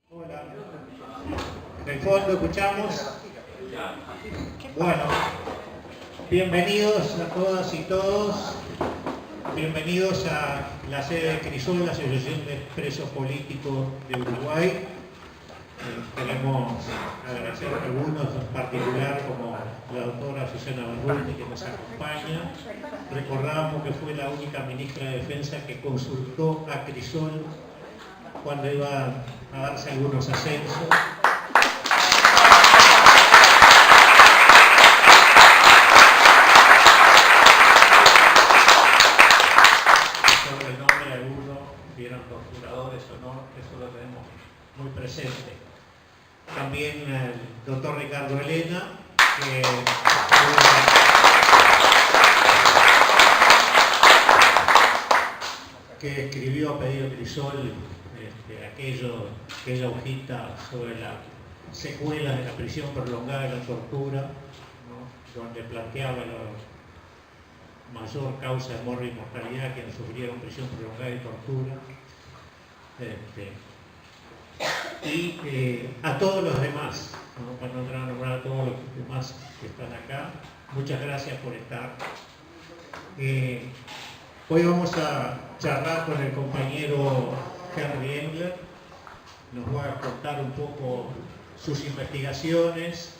Hola. En el fondo escuchamos. Bueno, bienvenidos a todas y todos. Bienvenidos a la sede de Crisol, la Asociación de Presos Políticos de Uruguay. Queremos agradecer a algunos, en particular como la doctora Susana Barruti, que nos acompaña. Recordamos que fue la única ministra de Defensa que consultó a Crisol cuando iban a darse algunos ascensos. Sobre el nombre de algunos, vieron los juradores o no, eso lo tenemos muy presente. También el doctor Ricardo Elena, que escribió a pedido de Crisol aquella hojita sobre las secuelas de la prisión prolongada y la tortura, ¿no? Donde planteaba la mayor causa de muerte y mortalidad quienes sufrieron prisión prolongada y tortura. Y a todos los demás, ¿no? Para no nombrar a todos los demás que están acá, muchas gracias por estar. Hoy vamos a charlar con el compañero Henry Engler. Nos va a contar un poco sus investigaciones,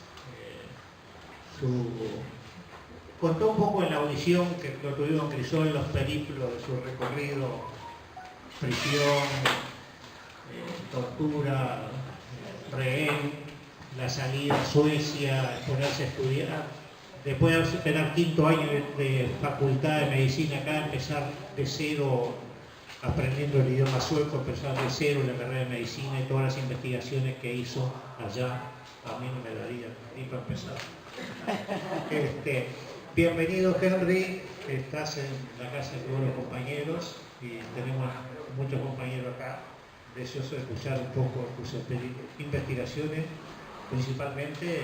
contó un poco en la audición que lo tuvimos en Crisol, los periplos de su recorrido, prisión, tortura, rehén, la salida a Suecia, ponerse a estudiar, después de tener quinto año de facultad de medicina acá, empezar de cero, aprendiendo el idioma sueco, empezar de cero la carrera de medicina y todas las investigaciones que hizo allá. A mí no me daría ni para empezar. Bienvenido, Henry. Estás en la casa de todos los compañeros y tenemos muchos compañeros acá deseosos de escuchar un poco tus investigaciones, principalmente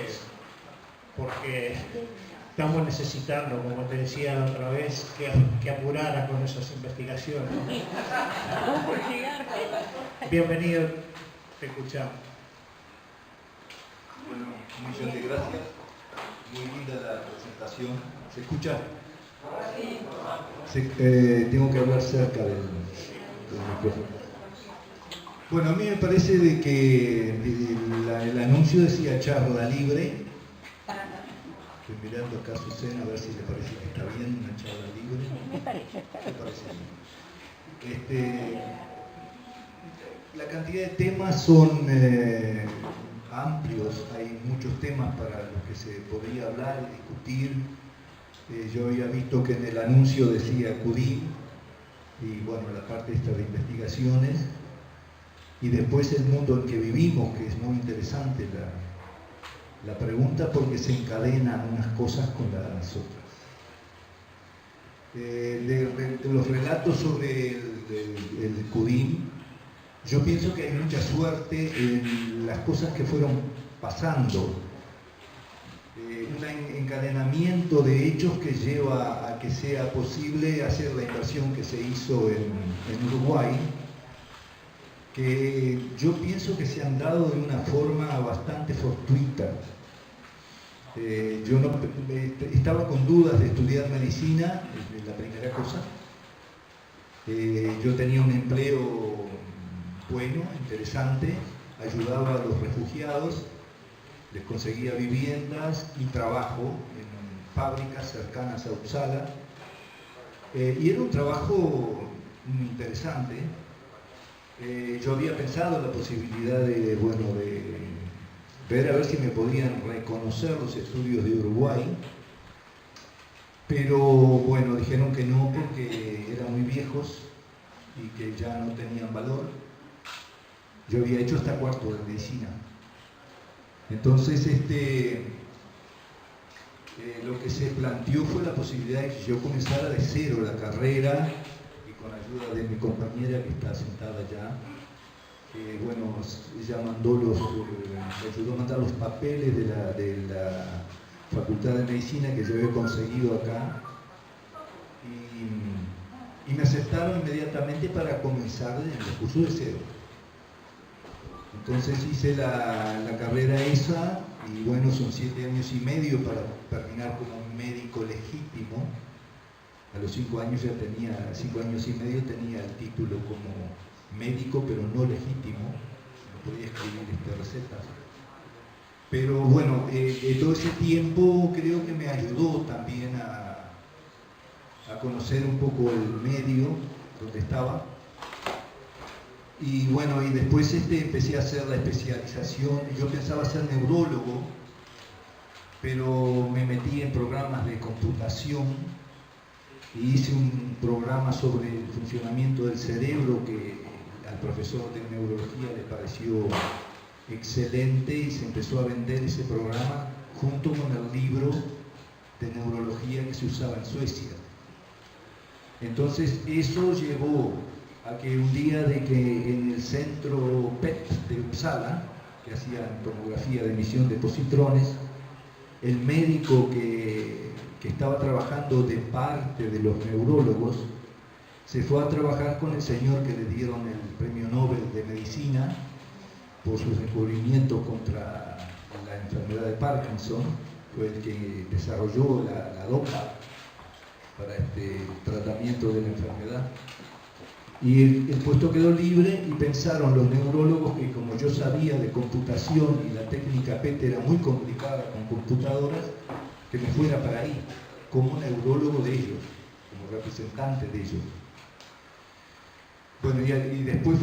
porque estamos necesitando, como te decía la otra vez, que apurara con esas investigaciones. Bienvenido, te escuchamos. Bueno, un millón de gracias. Muy linda la presentación. ¿Se escucha? Tengo que hablar cerca del micrófono. Bueno, a mí me parece de que el anuncio decía charla libre. Estoy mirando acá a Susana a ver si le parece que está bien una charla libre. Me parece. Me parece bien. La cantidad de temas son amplios, hay muchos temas para los que se podría hablar y discutir. Yo había visto que en el anuncio decía CUDIM, y bueno, la parte esta de investigaciones, y después el mundo en que vivimos, que es muy interesante la pregunta porque se encadenan unas cosas con las otras. De los relatos sobre el CUDIM, yo pienso que hay mucha suerte en las cosas que fueron pasando, un encadenamiento de hechos que lleva a que sea posible hacer la inversión que se hizo en Uruguay, que yo pienso que se han dado de una forma bastante fortuita. Yo estaba con dudas de estudiar medicina, es la primera cosa. Yo tenía un empleo bueno, interesante, ayudaba a los refugiados, les conseguía viviendas y trabajo en fábricas cercanas a Uppsala, y era un trabajo muy interesante. Yo había pensado en la posibilidad de ver a ver si me podían reconocer los estudios de Uruguay, pero bueno, dijeron que no porque eran muy viejos y que ya no tenían valor. Yo había hecho hasta cuarto de medicina. Entonces, lo que se planteó fue la posibilidad de que yo comenzara de cero la carrera y con ayuda de mi compañera que está sentada allá. Bueno, ella me ayudó a mandar los papeles de la Facultad de Medicina que yo había conseguido acá. Y me aceptaron inmediatamente para comenzar el curso de cero. Entonces hice la carrera esa y bueno, son 7 años y medio para terminar como un médico legítimo. A los 5 años ya tenía, 5 años y medio tenía el título como médico, pero no legítimo, no podía escribir recetas. Pero bueno, todo ese tiempo creo que me ayudó también a conocer un poco el medio donde estaba. Y bueno, y después empecé a hacer la especialización. Yo pensaba ser neurólogo, pero me metí en programas de computación y hice un programa sobre el funcionamiento del cerebro que al profesor de neurología le pareció excelente y se empezó a vender ese programa junto con el libro de neurología que se usaba en Suecia. Entonces eso llevó a que un día de que en el centro PET de Uppsala, que hacía tomografía de emisión de positrones, el médico que estaba trabajando de parte de los neurólogos se fue a trabajar con el señor que le dieron el premio Nobel de Medicina por sus descubrimientos contra la enfermedad de Parkinson. Fue el que desarrolló la dopa para este tratamiento de la enfermedad. Y el puesto quedó libre y pensaron los neurólogos que como yo sabía de computación y la técnica PET era muy complicada con computadoras, que me fuera para ahí, como neurólogo de ellos, como representante de ellos. Bueno, y después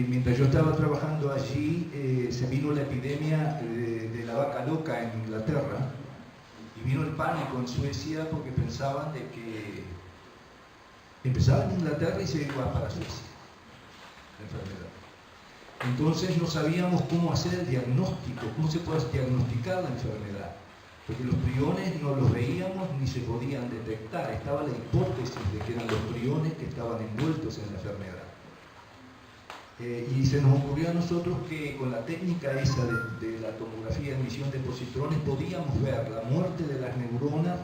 mientras yo estaba trabajando allí, se vino la epidemia de la vaca loca en Inglaterra, y vino el pánico en Suecia porque pensaban de que empezaba en Inglaterra y se iba para Suecia, la enfermedad. Entonces no sabíamos cómo hacer el diagnóstico, cómo se puede diagnosticar la enfermedad, porque los priones no los veíamos ni se podían detectar. Estaba la hipótesis de que eran los priones que estaban envueltos en la enfermedad. Y se nos ocurrió a nosotros que con la técnica esa de la tomografía de emisión de positrones podíamos ver la muerte de las neuronas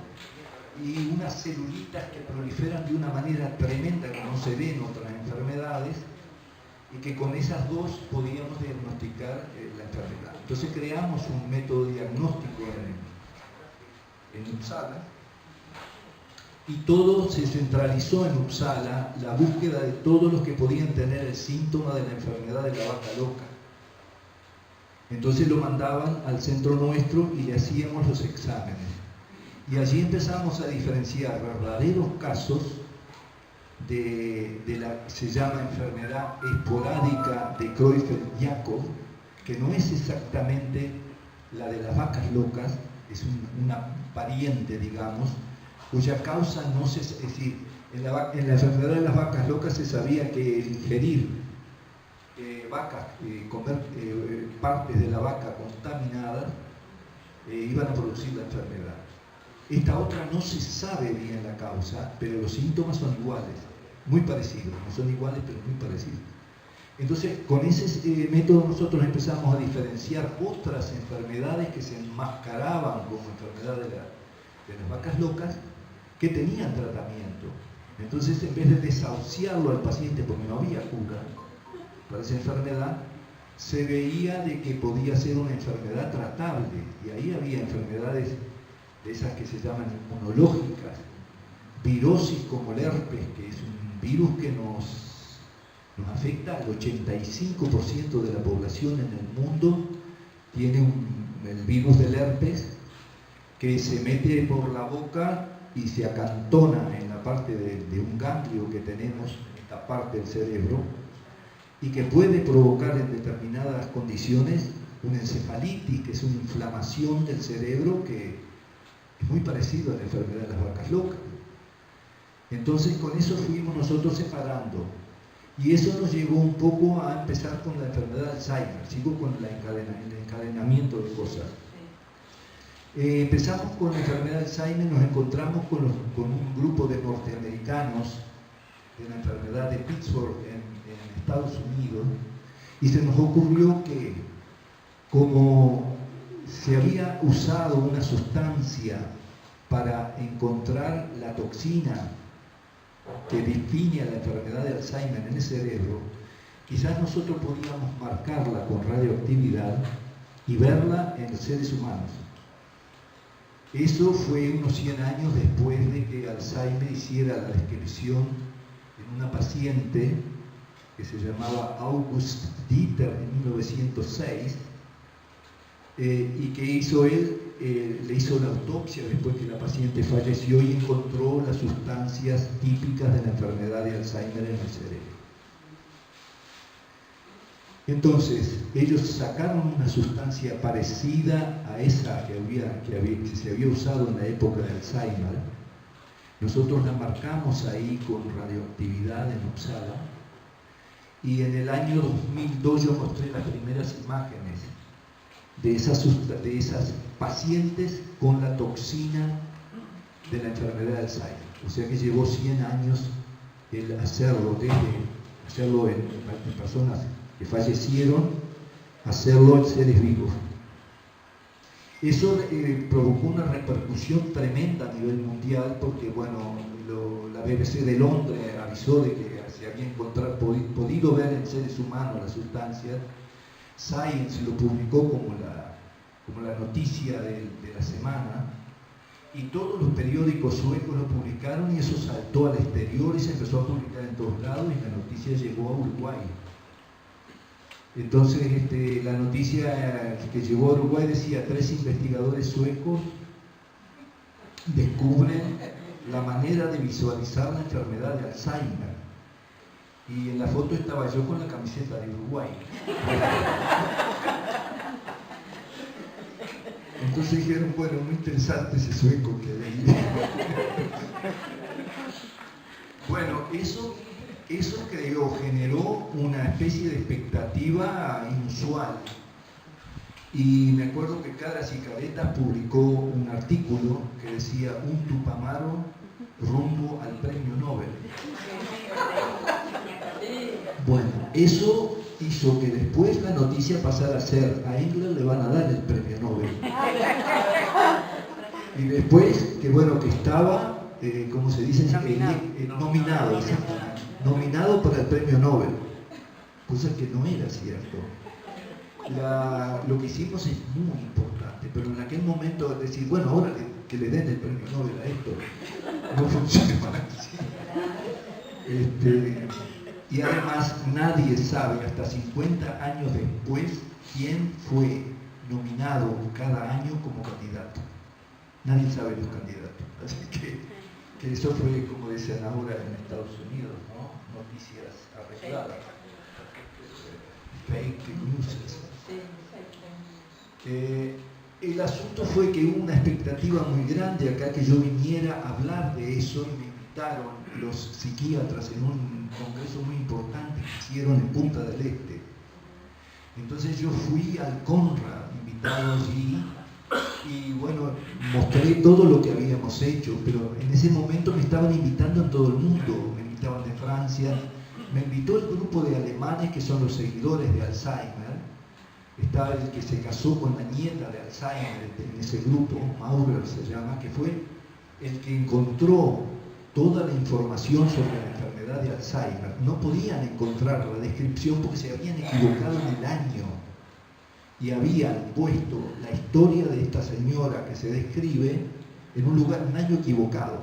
y unas celulitas que proliferan de una manera tremenda que no se ve en otras enfermedades, y que con esas dos podíamos diagnosticar la enfermedad. Entonces creamos un método diagnóstico en Uppsala, y todo se centralizó en Uppsala, la búsqueda de todos los que podían tener el síntoma de la enfermedad de la vaca loca. Entonces lo mandaban al centro nuestro y le hacíamos los exámenes. Y allí empezamos a diferenciar verdaderos casos de la que se llama enfermedad esporádica de Creutzfeldt-Jakob, que no es exactamente la de las vacas locas, es una pariente, digamos, cuya causa no se... Es decir, en la enfermedad de las vacas locas se sabía que ingerir comer partes de la vaca contaminadas iban a producir la enfermedad. Esta otra no se sabe bien la causa, pero los síntomas son iguales, muy parecidos, no son iguales, pero muy parecidos. Entonces, con ese método nosotros empezamos a diferenciar otras enfermedades que se enmascaraban como enfermedad de las vacas locas, que tenían tratamiento. Entonces, en vez de desahuciarlo al paciente porque no había cura para esa enfermedad, se veía de que podía ser una enfermedad tratable, y ahí había enfermedades de esas que se llaman inmunológicas, virosis como el herpes, que es un virus que nos afecta al 85% de la población en el mundo. Tiene el virus del herpes que se mete por la boca y se acantona en la parte de un ganglio que tenemos en esta parte del cerebro, y que puede provocar en determinadas condiciones una encefalitis, que es una inflamación del cerebro que es muy parecido a la enfermedad de las vacas locas. Entonces con eso fuimos nosotros separando, y eso nos llevó un poco a empezar con la enfermedad de Alzheimer. Sigo con el encadenamiento de cosas. Empezamos con la enfermedad de Alzheimer, nos encontramos con un grupo de norteamericanos de la enfermedad de Pittsburgh en Estados Unidos, y se nos ocurrió que como se había usado una sustancia para encontrar la toxina que define a la enfermedad de Alzheimer en el cerebro, quizás nosotros podíamos marcarla con radioactividad y verla en los seres humanos. Eso fue unos 100 años después de que Alzheimer hiciera la descripción en una paciente que se llamaba August Dieter en 1906, y que hizo él, le hizo la autopsia después que la paciente falleció y encontró las sustancias típicas de la enfermedad de Alzheimer en el cerebro. Entonces, ellos sacaron una sustancia parecida a esa que se había usado en la época de Alzheimer. Nosotros la marcamos ahí con radioactividad en Uppsala, y en el año 2002 yo mostré las primeras imágenes de esas pacientes con la toxina de la enfermedad de Alzheimer. O sea que llevó 100 años el hacerlo, desde hacerlo en personas que fallecieron, hacerlo en seres vivos. Eso provocó una repercusión tremenda a nivel mundial, porque bueno, la BBC de Londres avisó de que se había podido ver en seres humanos la sustancia. Science lo publicó como la noticia de la semana, y todos los periódicos suecos lo publicaron, y eso saltó al exterior y se empezó a publicar en todos lados, y la noticia llegó a Uruguay. Entonces la noticia que llegó a Uruguay decía: 3 investigadores suecos descubren la manera de visualizar la enfermedad de Alzheimer. Y en la foto estaba yo con la camiseta de Uruguay. Entonces dijeron: bueno, muy interesante ese sueco que leí. Bueno, eso generó una especie de expectativa inusual. Y me acuerdo que Cara Cicareta publicó un artículo que decía: un Tupamaro rumbo al premio Nobel. Bueno, eso hizo que después la noticia pasara a ser: a Engler le van a dar el premio Nobel. Y después, que bueno, que estaba, como se dice, nominado para el premio Nobel, cosa que no era cierto. Lo que hicimos es muy importante, pero en aquel momento decir: bueno, ahora que le den el premio Nobel a esto, no funciona así. Y además nadie sabe hasta 50 años después quién fue nominado cada año como candidato. Nadie sabe los candidatos. Así que eso fue, como dicen ahora en Estados Unidos, ¿no? Noticias arregladas. Fake news. El asunto fue que hubo una expectativa muy grande acá que yo viniera a hablar de eso, y me invitaron los psiquiatras en un congreso muy importante que hicieron en Punta del Este. Entonces yo fui al Conrad, invitado allí, y bueno, mostré todo lo que habíamos hecho, pero en ese momento me estaban invitando en todo el mundo. Me invitaban de Francia, me invitó el grupo de alemanes que son los seguidores de Alzheimer. Estaba el que se casó con la nieta de Alzheimer en ese grupo, Maurer se llama, que fue el que encontró toda la información sobre la enfermedad de Alzheimer. No podían encontrar la descripción porque se habían equivocado en el año y habían puesto la historia de esta señora que se describe en un año equivocado.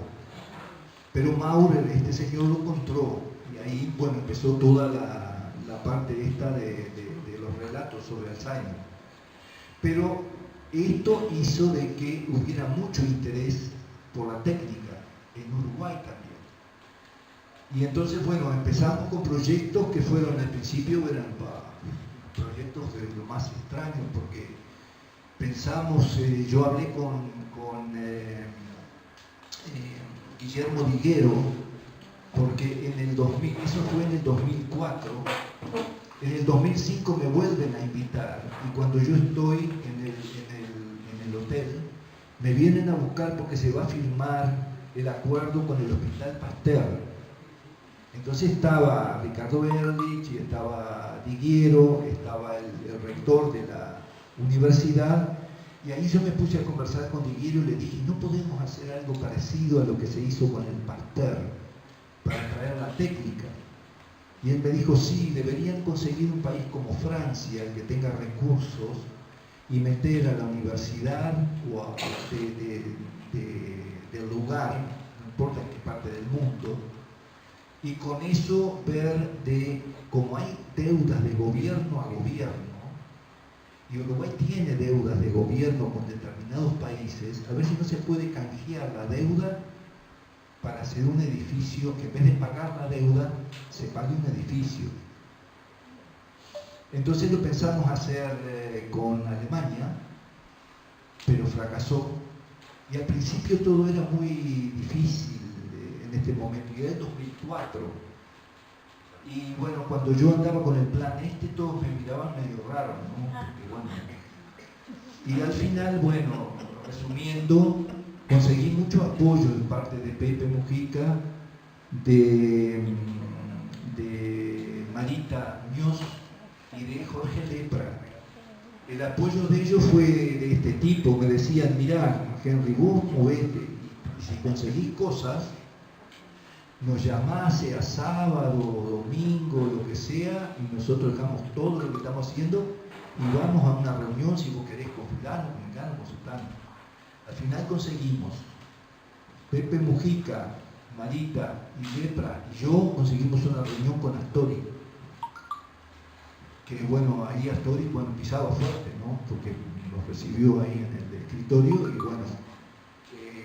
Pero Maurer, este señor, lo encontró, y ahí, bueno, empezó toda la parte esta de los relatos sobre Alzheimer. Pero esto hizo de que hubiera mucho interés por la técnica en Uruguay también. Y entonces, bueno, empezamos con proyectos que fueron, al principio eran proyectos de lo más extraño, porque pensamos, yo hablé con Guillermo Diguero, porque en el 2000, eso fue en el 2004, en el 2005 me vuelven a invitar, y cuando yo estoy en el hotel, me vienen a buscar porque se va a firmar el acuerdo con el Hospital Pasteur. Entonces estaba Ricardo Berlich, y estaba Diguero, estaba el rector de la universidad, y ahí yo me puse a conversar con Diguero y le dije: ¿no podemos hacer algo parecido a lo que se hizo con el Pasteur para traer la técnica? Y él me dijo, sí, deberían conseguir un país como Francia, que tenga recursos, y meter a la universidad o del lugar, no importa en qué parte del mundo, y con eso ver como hay deudas de gobierno a gobierno, y Uruguay tiene deudas de gobierno con determinados países, a ver si no se puede canjear la deuda para hacer un edificio que en vez de pagar la deuda, se pague un edificio. Entonces lo pensamos hacer con Alemania, pero fracasó. Y al principio todo era muy difícil en este momento, y era el 2004. Y bueno, cuando yo andaba con el plan todos me miraban medio raro, ¿no? Porque, bueno, y al final, bueno, resumiendo, conseguí mucho apoyo de parte de Pepe Mujica, de Marita Muñoz y de Jorge Lepra. El apoyo de ellos fue de este tipo, me decían, mirá, Henry, vos movete, y si conseguís cosas, nos llamás, sea sábado, domingo, lo que sea, y nosotros dejamos todo lo que estamos haciendo y vamos a una reunión si vos querés con fulano, con fulano, con sultano. Al final conseguimos, Pepe Mujica, Marita y Lepra y yo conseguimos una reunión con Astori, que bueno, ahí Astori pisaba fuerte, ¿no? Porque nos recibió ahí en el escritorio y bueno,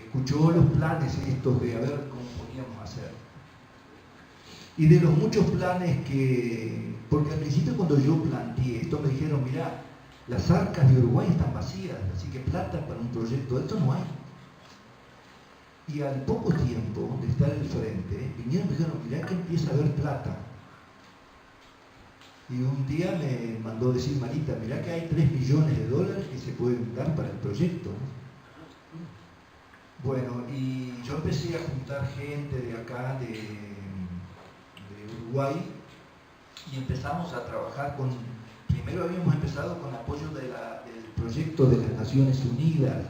escuchó los planes estos de a ver cómo podíamos hacer. Y de los muchos planes porque al principio cuando yo planteé esto me dijeron, mirá, las arcas de Uruguay están vacías, así que plata para un proyecto de esto no hay. Y al poco tiempo de estar al frente, vinieron y me dijeron, mirá que empieza a haber plata. Y un día me mandó decir, Marita, mirá que hay $3 millones que se pueden dar para el proyecto. Bueno, y yo empecé a juntar gente de acá, de Uruguay, y empezamos a trabajar primero habíamos empezado con apoyo del proyecto de las Naciones Unidas,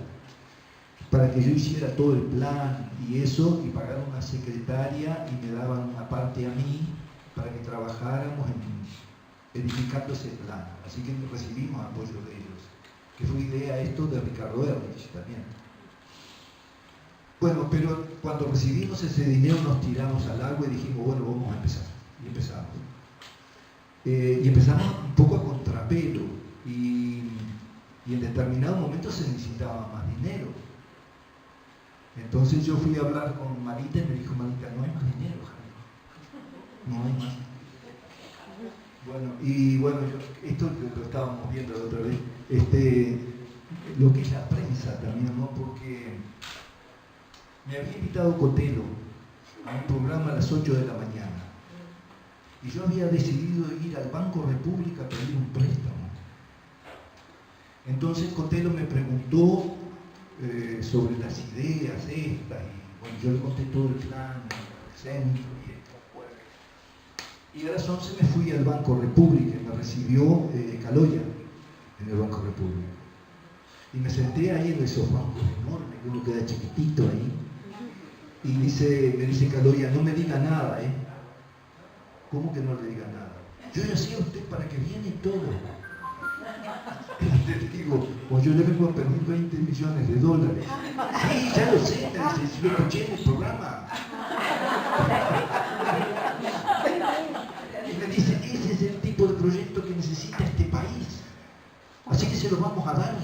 para que yo hiciera todo el plan y eso, y pagaron una secretaria y me daban una parte a mí para que trabajáramos edificando ese plan. Así que recibimos apoyo de ellos, que fue idea esto de Ricardo Erlich también. Bueno, pero cuando recibimos ese dinero nos tiramos al agua y dijimos, bueno, vamos a empezar. Y empezamos. Y empezamos un poco a contrapelo y en determinado momento se necesitaba más dinero. Entonces yo fui a hablar con Marita y me dijo, Marita, no hay más dinero, Jaime. No hay más. Bueno, y bueno, esto lo estábamos viendo la otra vez, lo que es la prensa también, ¿no? Porque me había invitado Cotelo a un programa a las 8 de la mañana. Y yo había decidido ir al Banco República a pedir un préstamo. Entonces Cotelo me preguntó sobre las ideas estas, y bueno, yo le conté todo el plan, el centro y esto. Y a las 11 me fui al Banco República y me recibió Caloya en el Banco República. Y me senté ahí en esos bancos enormes, que uno queda chiquitito ahí. Y me dice Caloya, no me diga nada, ¿eh? ¿Cómo que no le diga nada? Yo le decía a usted para que viene y todo. Y le digo, pues yo le vengo a pedir $20 millones. Sí, ya lo sé, si lo escuché en el programa. Y me dice, ese es el tipo de proyecto que necesita este país. Así que se lo vamos a dar.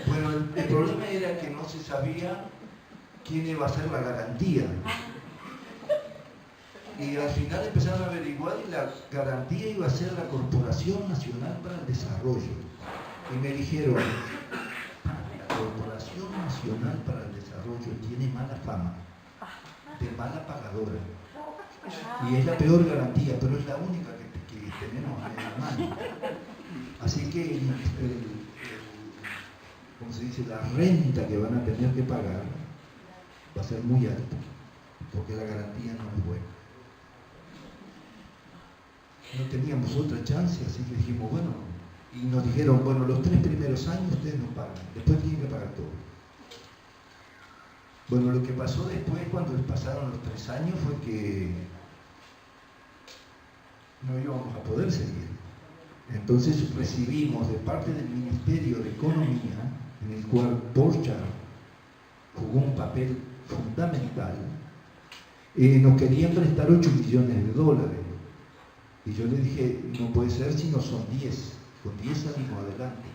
Bueno, el problema era que no se sabía quién iba a ser la garantía. Y al final empezaron a averiguar y la garantía iba a ser la Corporación Nacional para el Desarrollo. Y me dijeron, la Corporación Nacional para el Desarrollo tiene mala fama, de mala pagadora. Y es la peor garantía, pero es la única que tenemos en la mano. Así que, como se dice, la renta que van a tener que pagar va a ser muy alta, porque la garantía no es buena. No teníamos otra chance, así que dijimos, bueno, y nos dijeron, bueno, los 3 primeros años ustedes no pagan, después tienen que pagar todo. Bueno, lo que pasó después, cuando pasaron los 3 años, fue que poder seguir. Entonces recibimos de parte del Ministerio de Economía, en el cual Borchardt jugó un papel fundamental, nos querían prestar 8 millones de dólares. Y yo le dije, no puede ser si no son 10. Con 10 salimos adelante.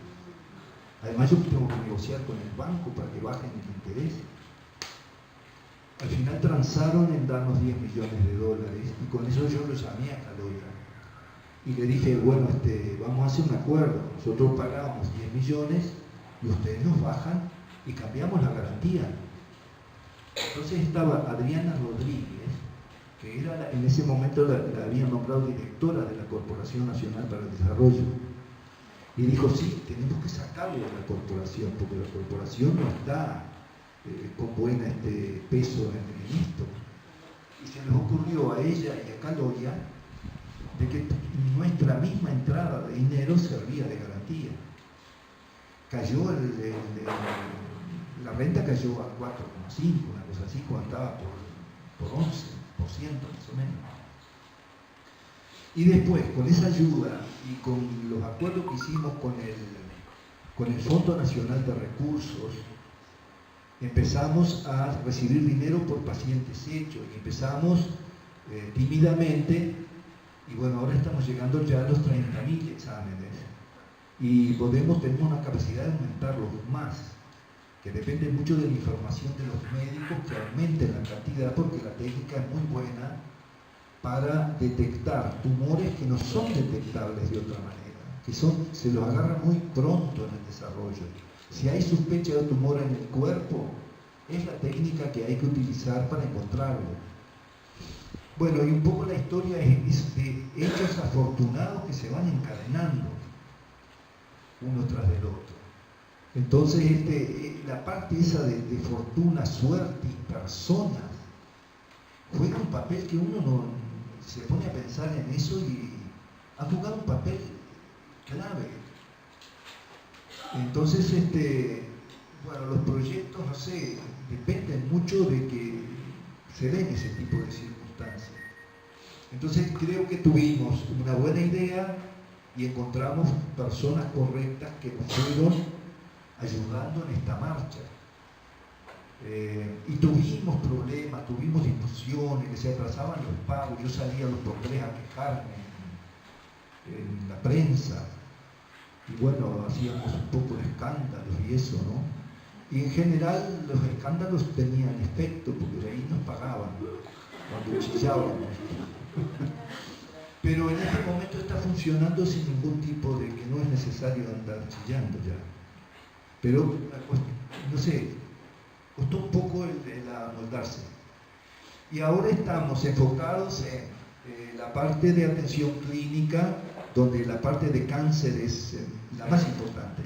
Además yo tengo que negociar con el banco para que bajen el interés. Al final transaron en darnos 10 millones de dólares y con eso yo lo llamé a Caloira. Y le dije, bueno, vamos a hacer un acuerdo. Nosotros pagamos 10 millones y ustedes nos bajan y cambiamos la garantía. Entonces estaba Adriana Rodríguez, que era en ese momento la habían nombrado directora de la Corporación Nacional para el Desarrollo. Y dijo, sí, tenemos que sacarlo de la corporación, porque la corporación no está con buen peso en esto. Y se les ocurrió a ella y a Caloria de que nuestra misma entrada de dinero servía de garantía. Cayó la renta cayó a 4,5, una cosa así, cuando estaba por 11% más o menos. Y después, con esa ayuda y con los acuerdos que hicimos con el Fondo Nacional de Recursos, empezamos a recibir dinero por pacientes hechos y empezamos tímidamente, y bueno, ahora estamos llegando ya a los 30.000 exámenes y tenemos una capacidad de aumentarlos más, que depende mucho de la información de los médicos que aumenten la cantidad, porque la técnica es muy buena para detectar tumores que no son detectables de otra manera, que se los agarra muy pronto en el desarrollo. Si hay sospecha de tumor en el cuerpo, es la técnica que hay que utilizar para encontrarlo. Bueno, y un poco la historia es de hechos afortunados que se van encadenando uno tras del otro. Entonces, la parte esa de fortuna, suerte y personas juega un papel que uno no se pone a pensar en eso y ha jugado un papel clave. Entonces, bueno, los proyectos, no sé, dependen mucho de que se den ese tipo de circunstancias. Entonces, creo que tuvimos una buena idea y encontramos personas correctas que nos fueron ayudando en esta marcha. Y tuvimos problemas, tuvimos discusiones, que se atrasaban los pagos. Yo salía los por tres a quejarme en la prensa. Y bueno, hacíamos un poco de escándalos y eso, ¿no? Y en general los escándalos tenían efecto, porque de ahí nos pagaban cuando chillábamos. Pero en este momento está funcionando sin ningún tipo de que no es necesario andar chillando ya. Pero, no sé, costó un poco el amoldarse. Y ahora estamos enfocados en la parte de atención clínica, donde la parte de cáncer es la más importante.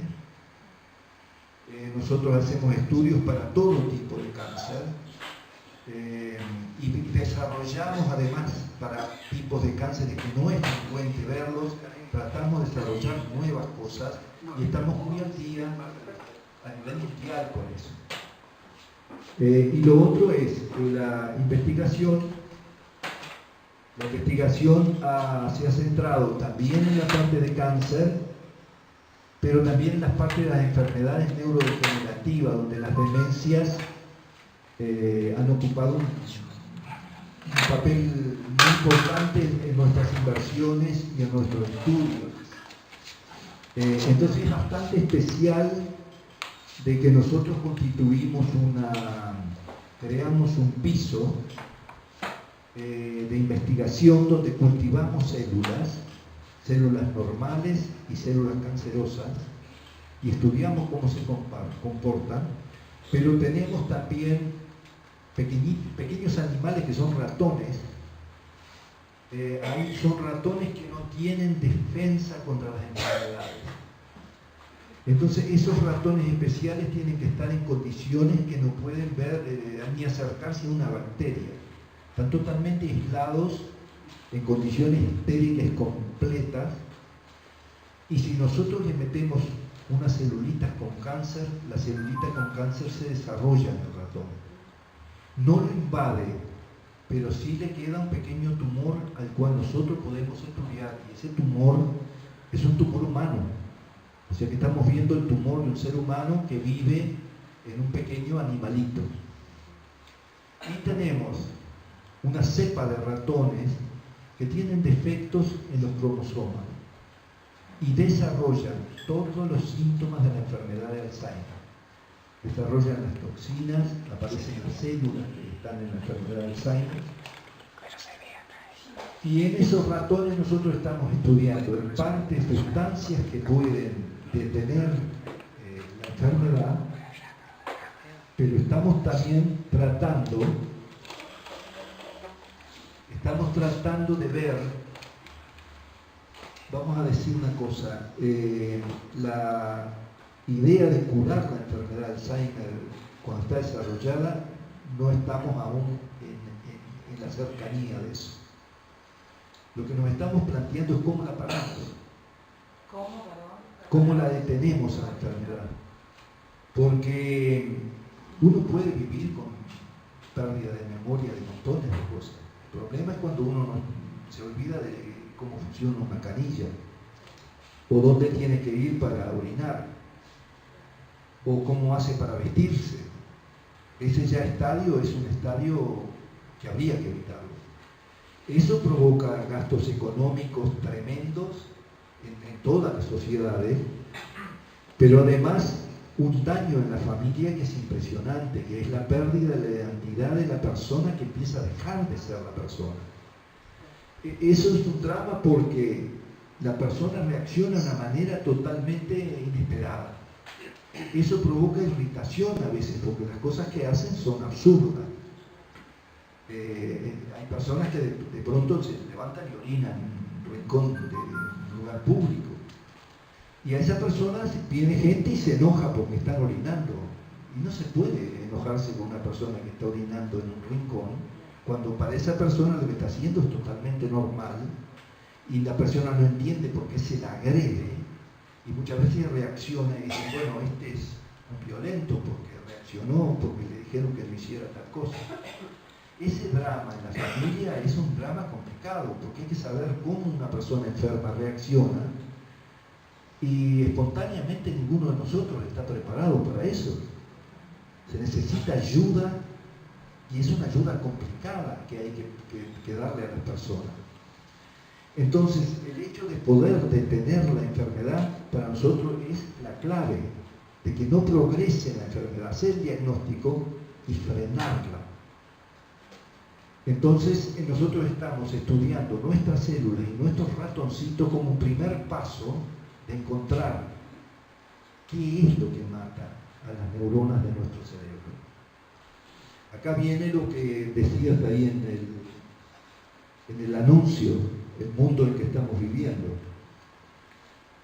Nosotros hacemos estudios para todo tipo de cáncer y desarrollamos además para tipos de cánceres que no es frecuente verlos, tratamos de desarrollar nuevas cosas y estamos muy al día a nivel mundial con eso. Y lo otro es la investigación. La investigación se ha centrado también en la parte de cáncer, pero también en la parte de las enfermedades neurodegenerativas, donde las demencias han ocupado un papel muy importante en nuestras inversiones y en nuestros estudios. Entonces es bastante especial de que nosotros creamos un piso de investigación donde cultivamos células normales y células cancerosas, y estudiamos cómo se comportan, pero tenemos también pequeños animales que son ratones. Ahí son ratones que no tienen defensa contra las enfermedades. Entonces esos ratones especiales tienen que estar en condiciones que no pueden ver ni acercarse a una bacteria. Están totalmente aislados en condiciones estériles completas, y si nosotros le metemos unas celulitas con cáncer, la celulita con cáncer se desarrolla en el ratón. No lo invade pero sí le queda un pequeño tumor al cual nosotros podemos estudiar, y ese tumor es un tumor humano. O sea que estamos viendo el tumor de un ser humano que vive en un pequeño animalito. Y tenemos una cepa de ratones que tienen defectos en los cromosomas y desarrollan todos los síntomas de la enfermedad de Alzheimer. Desarrollan las toxinas, aparecen las células que están en la enfermedad de Alzheimer. Y en esos ratones nosotros estamos estudiando en parte sustancias que pueden detener la enfermedad, pero estamos también tratando de ver, vamos a decir una cosa, la idea de curar la enfermedad de Alzheimer cuando está desarrollada, no estamos aún en la cercanía de eso. Lo que nos estamos planteando es cómo la paramos. ¿Cómo la detenemos a la enfermedad? Porque uno puede vivir con pérdida de memoria de montones de cosas. El problema es cuando uno se olvida de cómo funciona una canilla, o dónde tiene que ir para orinar, o cómo hace para vestirse. Ese ya estadio es un estadio que habría que evitarlo. Eso provoca gastos económicos tremendos en todas las sociedades, pero además un daño en la familia que es impresionante, que es la pérdida de la identidad de la persona, que empieza a dejar de ser la persona. Eso es un drama porque la persona reacciona de una manera totalmente inesperada. Eso provoca irritación a veces, porque las cosas que hacen son absurdas. Hay personas que de pronto se levantan y orinan en un rincón de un lugar público. Y a esa persona viene gente y se enoja porque están orinando. Y no se puede enojarse con una persona que está orinando en un rincón, cuando para esa persona lo que está haciendo es totalmente normal, y la persona no entiende por qué se la agrede, y muchas veces reacciona y dice, bueno, este es un violento porque reaccionó, porque le dijeron que no hiciera tal cosa. Ese drama en la familia es un drama complicado, porque hay que saber cómo una persona enferma reacciona, y espontáneamente ninguno de nosotros está preparado para eso. Se necesita ayuda, y es una ayuda complicada que hay que darle a las personas. Entonces, el hecho de poder detener la enfermedad para nosotros es la clave de que no progrese la enfermedad, hacer el diagnóstico y frenarla. Entonces, nosotros estamos estudiando nuestras células y nuestros ratoncitos como un primer paso de encontrar qué es lo que mata a las neuronas de nuestro cerebro. Acá viene lo que decías ahí en el anuncio, el mundo en que estamos viviendo.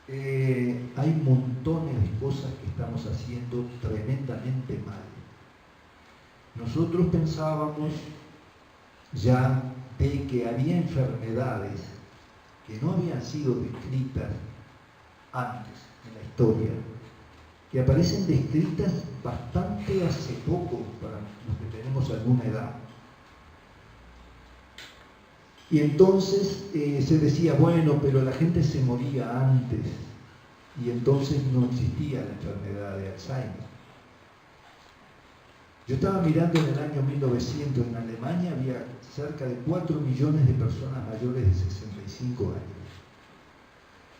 Hay montones de cosas que estamos haciendo tremendamente mal. Nosotros pensábamos ya de que había enfermedades que no habían sido descritas antes en la historia, que aparecen descritas bastante hace poco para los que tenemos alguna edad. Y entonces se decía, bueno, pero la gente se moría antes, y entonces no existía la enfermedad de Alzheimer. Yo estaba mirando en el año 1900, en Alemania había cerca de 4 millones de personas mayores de 65 años.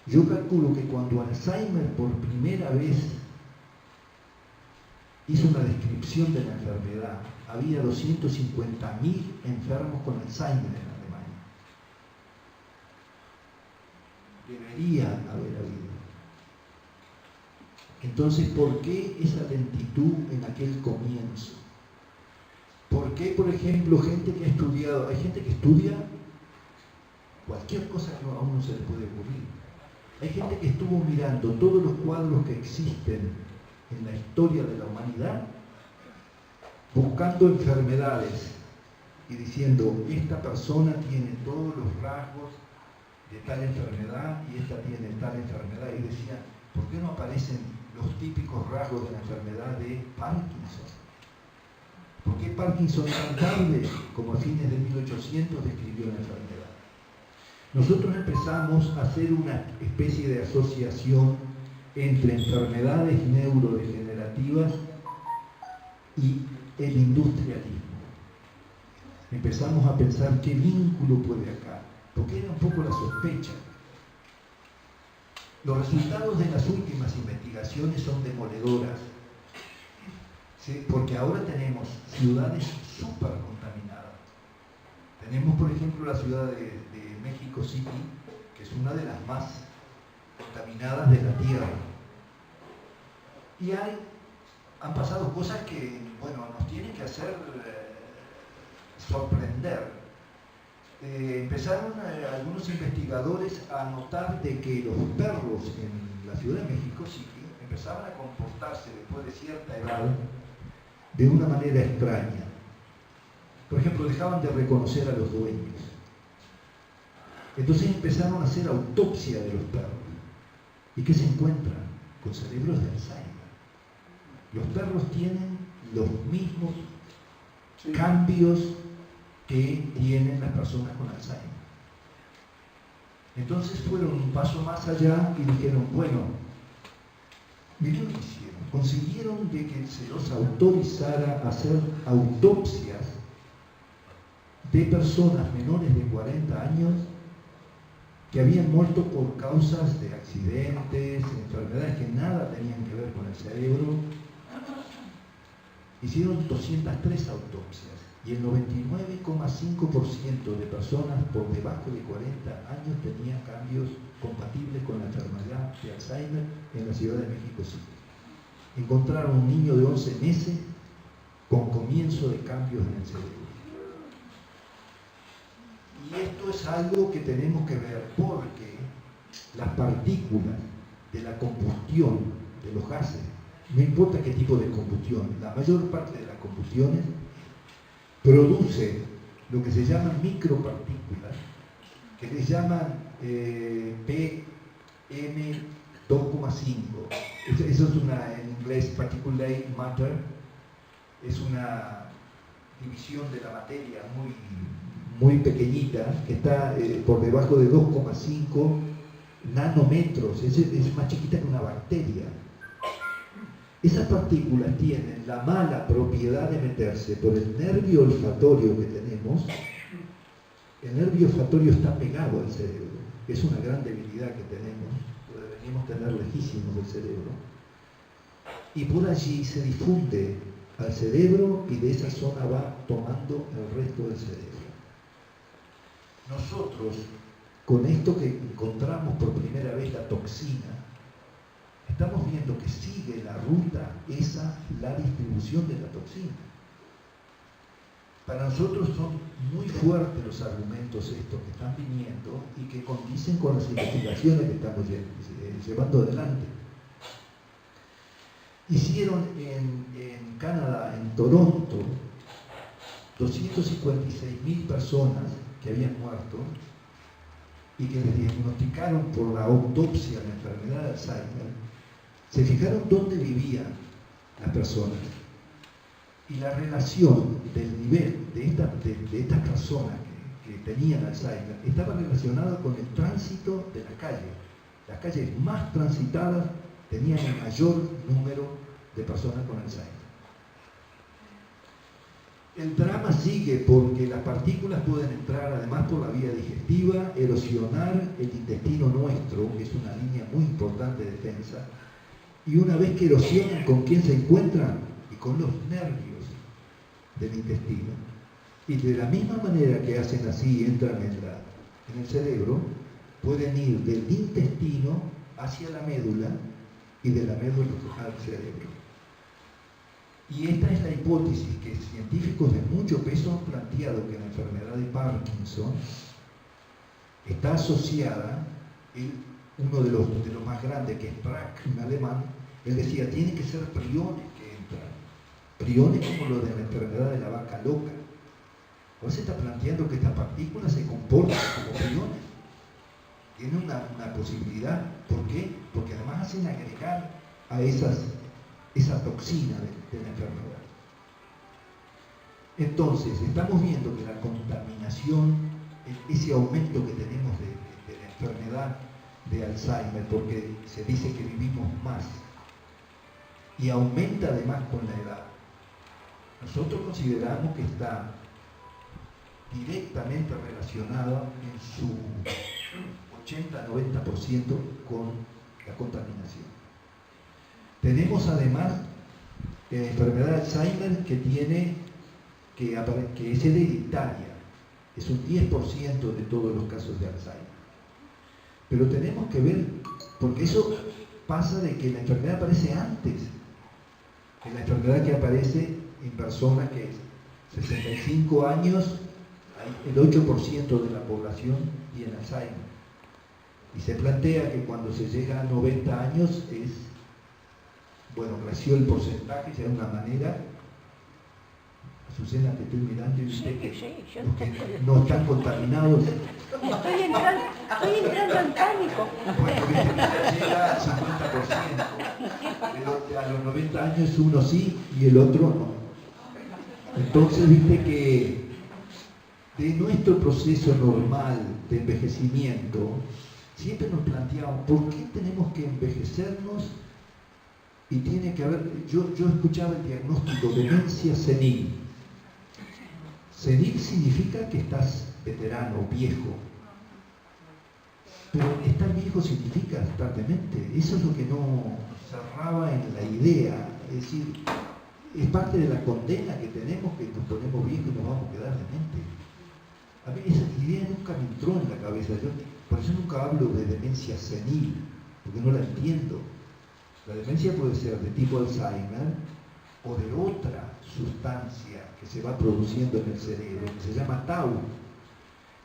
Yo calculo que cuando Alzheimer por primera vez hizo una descripción de la enfermedad, había 250.000 enfermos con Alzheimer en Alemania. Debería haber habido. Entonces, ¿por qué esa lentitud en aquel comienzo? ¿Por qué, por ejemplo, gente que ha estudiado, hay gente que estudia cualquier cosa que a uno se le puede ocurrir? Hay gente que estuvo mirando todos los cuadros que existen en la historia de la humanidad, buscando enfermedades y diciendo, esta persona tiene todos los rasgos de tal enfermedad y esta tiene tal enfermedad, y decían, ¿por qué no aparecen los típicos rasgos de la enfermedad de Parkinson? ¿Por qué Parkinson tan tarde, como a fines de 1800, describió la enfermedad? Nosotros empezamos a hacer una especie de asociación entre enfermedades neurodegenerativas y el industrialismo. Empezamos a pensar qué vínculo puede acá, porque era un poco la sospecha. Los resultados de las últimas investigaciones son demoledoras, ¿sí? Porque ahora tenemos ciudades súper contaminadas. Tenemos, por ejemplo, la ciudad de México City, que es una de las más contaminadas de la Tierra. Y han pasado cosas que, bueno, nos tienen que hacer sorprender. Empezaron algunos investigadores a notar de que los perros en la Ciudad de México City empezaban a comportarse después de cierta edad de una manera extraña. Por ejemplo, dejaban de reconocer a los dueños. Entonces empezaron a hacer autopsia de los perros. ¿Y qué se encuentran? Con cerebros de Alzheimer. Los perros tienen los mismos cambios que tienen las personas con Alzheimer. Entonces fueron un paso más allá y dijeron, bueno, miren lo que hicieron. Consiguieron de que se los autorizara a hacer autopsias de personas menores de 40 años que habían muerto por causas de accidentes, enfermedades que nada tenían que ver con el cerebro. Hicieron 203 autopsias y el 99,5% de personas por debajo de 40 años tenían cambios compatibles con la enfermedad de Alzheimer en la Ciudad de México City. Encontraron un niño de 11 meses con comienzo de cambios en el cerebro. Y esto es algo que tenemos que ver porque las partículas de la combustión de los gases, no importa qué tipo de combustión, la mayor parte de las combustiones produce lo que se llaman micropartículas, que les llaman PM2,5. Eso es una, en inglés, particulate matter, es una división de la materia muy pequeñita, que está por debajo de 2,5 nanómetros, es más chiquita que una bacteria. Esas partículas tienen la mala propiedad de meterse por el nervio olfatorio que tenemos. El nervio olfatorio está pegado al cerebro, es una gran debilidad que tenemos, lo deberíamos tener lejísimos del cerebro. Y por allí se difunde al cerebro y de esa zona va tomando el resto del cerebro. Nosotros, con esto que encontramos por primera vez la toxina, estamos viendo que sigue la ruta esa, la distribución de la toxina. Para nosotros son muy fuertes los argumentos estos que están viniendo y que condicen con las investigaciones que estamos llevando adelante. Hicieron en Canadá, en Toronto, 256.000 personas que habían muerto y que les diagnosticaron por la autopsia la enfermedad de Alzheimer. Se fijaron dónde vivían las personas y la relación del nivel de estas personas que tenían Alzheimer estaba relacionada con el tránsito de la calle. Las calles más transitadas tenían el mayor número de personas con Alzheimer. El drama sigue porque las partículas pueden entrar además por la vía digestiva, erosionar el intestino nuestro, que es una línea muy importante de defensa, y una vez que erosionan, ¿con quién se encuentran? Y con los nervios del intestino. Y de la misma manera que hacen así, entran en el cerebro, pueden ir del intestino hacia la médula y de la médula al cerebro. Y esta es la hipótesis que científicos de mucho peso han planteado, que la enfermedad de Parkinson está asociada, uno de los más grandes, que es Brack, un alemán, él decía, tiene que ser priones que entran. Priones como lo de la enfermedad de la vaca loca. Ahora se está planteando que estas partículas se comportan como priones. Tiene una posibilidad. ¿Por qué? Porque además hacen agregar a esa toxina de la enfermedad. Entonces, estamos viendo que la contaminación, ese aumento que tenemos de la enfermedad de Alzheimer, porque se dice que vivimos más, y aumenta además con la edad. Nosotros consideramos que está directamente relacionado en su 80-90% con la contaminación. Tenemos además la enfermedad de Alzheimer que es hereditaria, es un 10% de todos los casos de Alzheimer. Pero tenemos que ver, porque eso pasa de que la enfermedad aparece antes, que la enfermedad que aparece en personas que 65 años, el 8% de la población tiene Alzheimer. Y se plantea que cuando se llega a 90 años creció el porcentaje ya de una manera. Susana, te estoy mirando y viste que los que no están contaminados. Estoy entrando en pánico. Bueno, viste que ya llega al 50%, pero a los 90 años uno sí y el otro no. Entonces, viste que de nuestro proceso normal de envejecimiento, siempre nos planteamos, ¿por qué tenemos que envejecernos? Y tiene que haber, yo escuchaba el diagnóstico de demencia senil. Senil significa que estás veterano, viejo. Pero estar viejo significa estar demente. Eso es lo que no cerraba en la idea. Es decir, es parte de la condena que tenemos, que nos ponemos viejos y nos vamos a quedar dementes. A mí esa idea nunca me entró en la cabeza. Por eso nunca hablo de demencia senil, porque no la entiendo. La demencia puede ser de tipo Alzheimer o de otra sustancia que se va produciendo en el cerebro, que se llama tau.